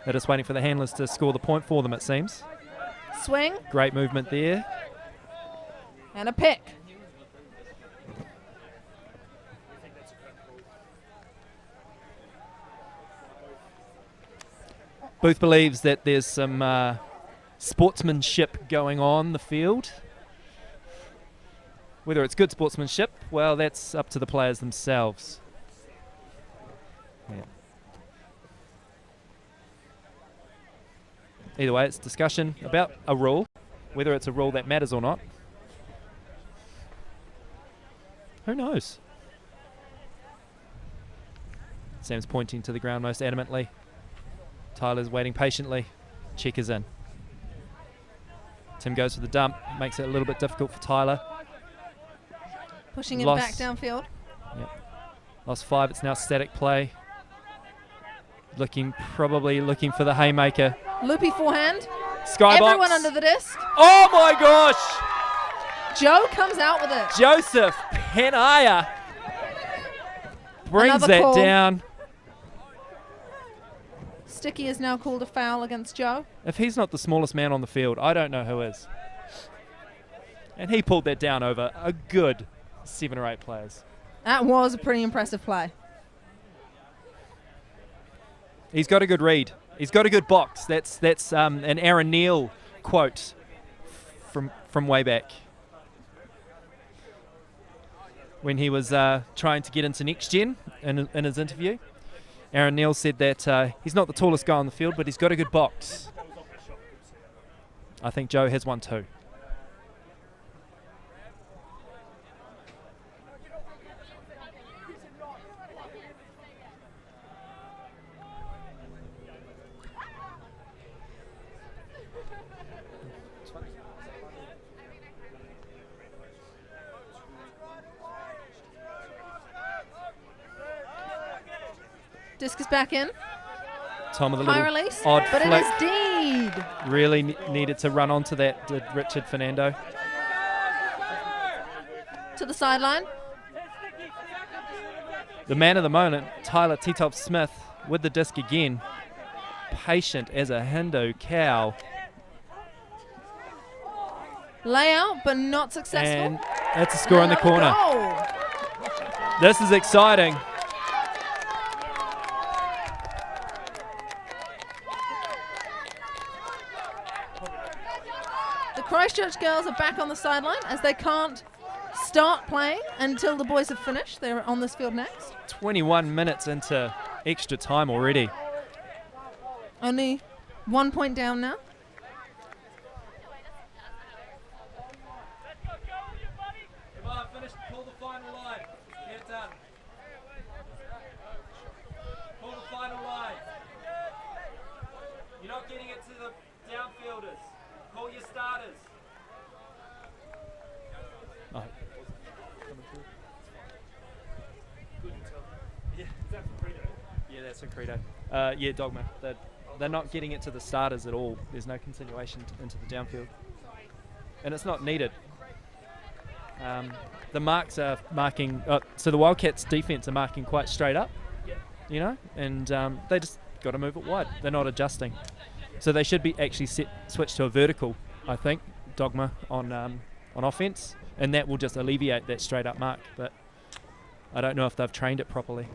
They're just waiting for the handlers to score the point for them, it seems. Swing. Great movement there. And a pick. Booth believes that there's some sportsmanship going on the field. Whether it's good sportsmanship, well, that's up to the players themselves. Yeah. Either way, it's discussion about a rule, whether it's a rule that matters or not. Who knows? Sam's pointing to the ground most adamantly. Tyler's waiting patiently. Check is in. Tim goes for the dump, makes it a little bit difficult for Tyler. Pushing it back downfield. Yep. Lost 5, it's now static play. Probably looking for the haymaker. Loopy forehand. Skybox. Everyone under the disc. Oh my gosh! Joe comes out with it. Joseph Penaya brings Another that call. down. Sticky has now called a foul against Joe. If he's not the smallest man on the field, I don't know who is. And he pulled that down over a good 7 or 8 players. That was a pretty impressive play. He's got a good read. He's got a good box. That's an Aaron Neal quote from way back. when he was trying to get into Next Gen in his interview. Aaron Neal said that he's not the tallest guy on the field, but he's got a good box. I think Joe has one too. Discus back in. Tom with a High little release, odd but flick. it is Deed. Really needed to run onto that, did Richard Fernando. To the sideline. The man of the moment, Tyler T-Top Smith, with the disc again. Patient as a Hindu cow. Layout, but not successful. And that's a score in the corner. Goal. This is exciting. The Christchurch girls are back on the sideline as they can't start playing until the boys have finished. They're on this field next. 21 minutes into extra time already. Only 1 point down now. Come on, finish, pull the final line. Get done. Pull the final line. You're not getting it to the downfielders. Call your starters. Oh. Is that for Credo? Yeah, that's a Credo. Yeah, Dogma. They're not getting it to the starters at all. There's no continuation into the downfield. And it's not needed. The marks are marking, so the Wildcats defense are marking quite straight up, you know, and they just got to move it wide. They're not adjusting. So they should be actually switch to a vertical, I think, Dogma on offense, and that will just alleviate that straight up mark. But I don't know if they've trained it properly.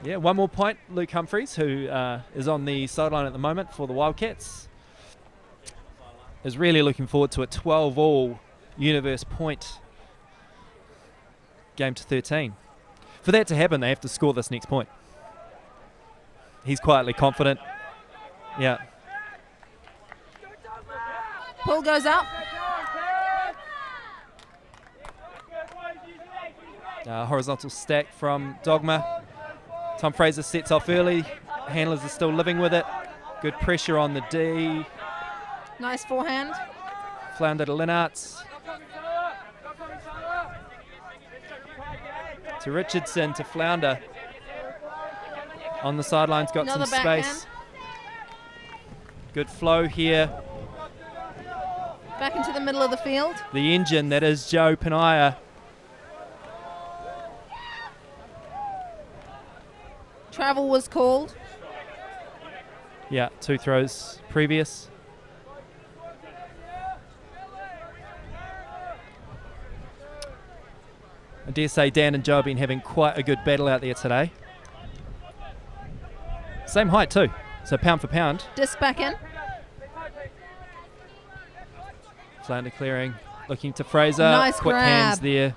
Yeah, one more point. Luke Humphreys, who is on the sideline at the moment for the Wildcats, is really looking forward to a 12-all Universe point game to 13. For that to happen, they have to score this next point. He's quietly confident. Yeah. Pull goes up. Horizontal stack from Dogma. Tom Fraser sets off early. Handlers are still living with it. Good pressure on the D. Nice forehand. Flounder to Linarts. To Richardson, to Flounder. On the sidelines, got Another some space. Good flow here. Back into the middle of the field. The engine that is Joe Panaya. Travel was called. Yeah, 2 throws previous. I dare say Dan and Joe have been having quite a good battle out there today. Same height too, so pound for pound. Disc back in. Flounder clearing, looking to Fraser. Nice Quick grab. hands there.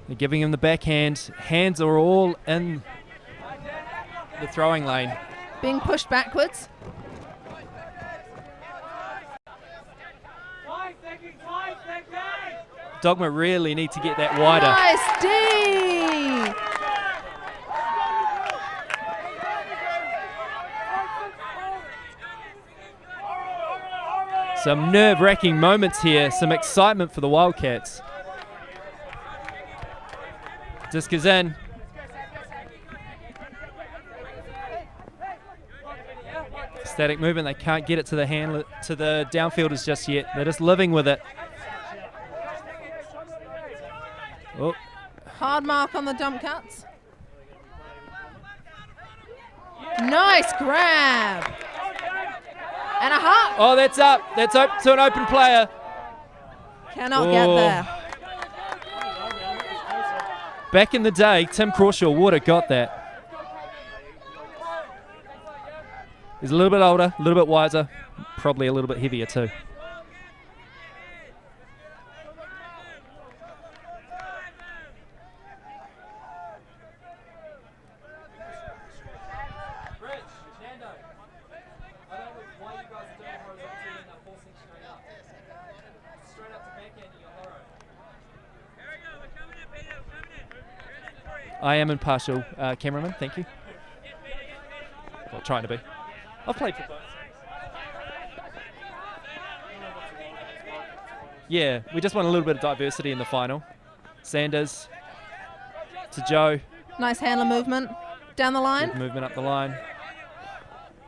They're giving him the backhand. Hands are all in the throwing lane. Being pushed backwards. Dogma really need to get that wider. Nice D. Some nerve-wracking moments here. Some excitement for the Wildcats. Disc is in. Static movement. They can't get it to the downfielders just yet. They're just living with it. Oh. Hard mark on the dump cuts. Nice grab. And a hug. Oh, that's up. That's up to an open player. Cannot get there. Back in the day, Tim Crawshaw would have got that. He's a little bit older, a little bit wiser, probably a little bit heavier too. I am impartial, cameraman. Thank you. Well, trying to be. I've played for both. Yeah, we just want a little bit of diversity in the final. Sanders to Joe. Nice handler movement down the line. Good movement up the line.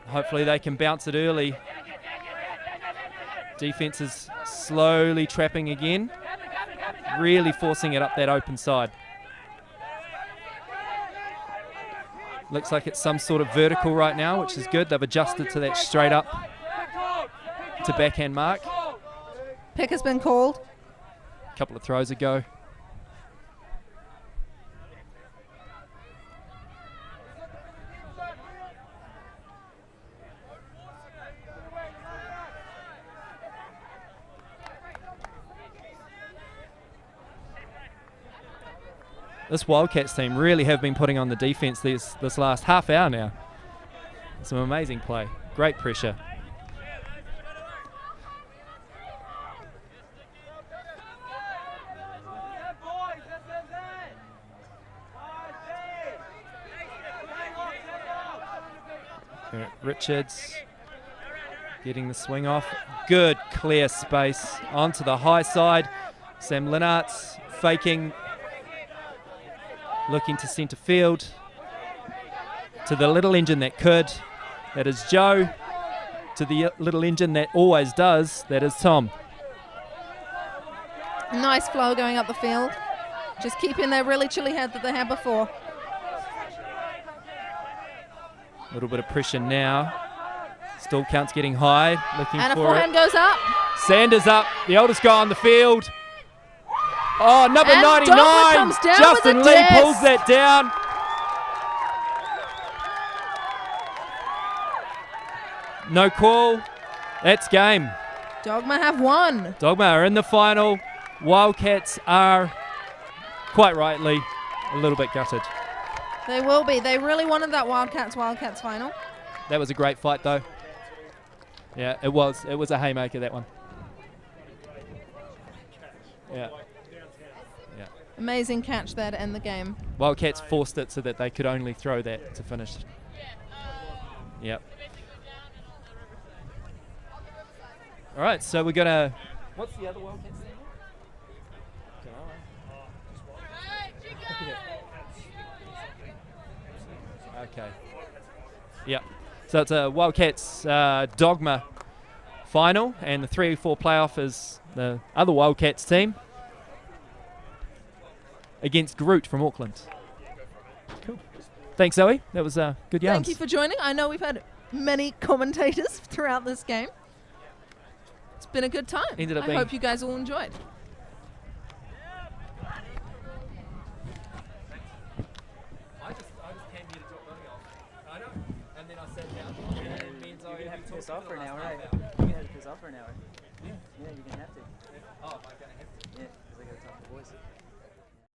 Hopefully they can bounce it early. Defense is slowly trapping again. Really forcing it up that open side. Looks like it's some sort of vertical right now, which is good. They've adjusted to that straight up to backhand mark. Pick has been called. A couple of throws ago. This Wildcats team really have been putting on the defense this last half hour now. Some amazing play. Great pressure. Richards getting the swing off. Good clear space onto the high side. Sam Linart's faking. Looking to centre field. To the little engine that could. That is Joe. To the little engine that always does. That is Tom. Nice flow going up the field. Just keeping their really chilly head that they had before. A little bit of pressure now. Still counts getting high. Looking And a for forehand it. goes up. Sanders up. The oldest guy on the field. Oh, number And 99. Dogma comes down Justin with a Lee disc. pulls that down. No call. That's game. Dogma have won. Dogma are in the final. Wildcats are, quite rightly, a little bit gutted. They will be. They really wanted that Wildcats final. That was a great fight, though. Yeah, it was. It was a haymaker, that one. Yeah. Yeah. Amazing catch there to end the game. Wildcats forced it so that they could only throw that to finish. Yep. All right, so we're going to... What's the other Wildcats thing? Okay. Yep. So it's a Wildcats Dogma final, and the 3-4 playoff is the other Wildcats team against Groot from Auckland. Cool. Thanks, Zoe. That was good yarns. Thank you for joining. I know we've had many commentators throughout this game. It's been a good time. Ended up I being- hope you guys all enjoyed. I just came here to drop money off. I know. And then I sat down and me and Zoe You can have to piss off for an hour, right? right? You can have to piss off for an hour. Yeah. Yeah, you can have to. Oh, am I going to have to? Yeah, because I got to talk to the boys.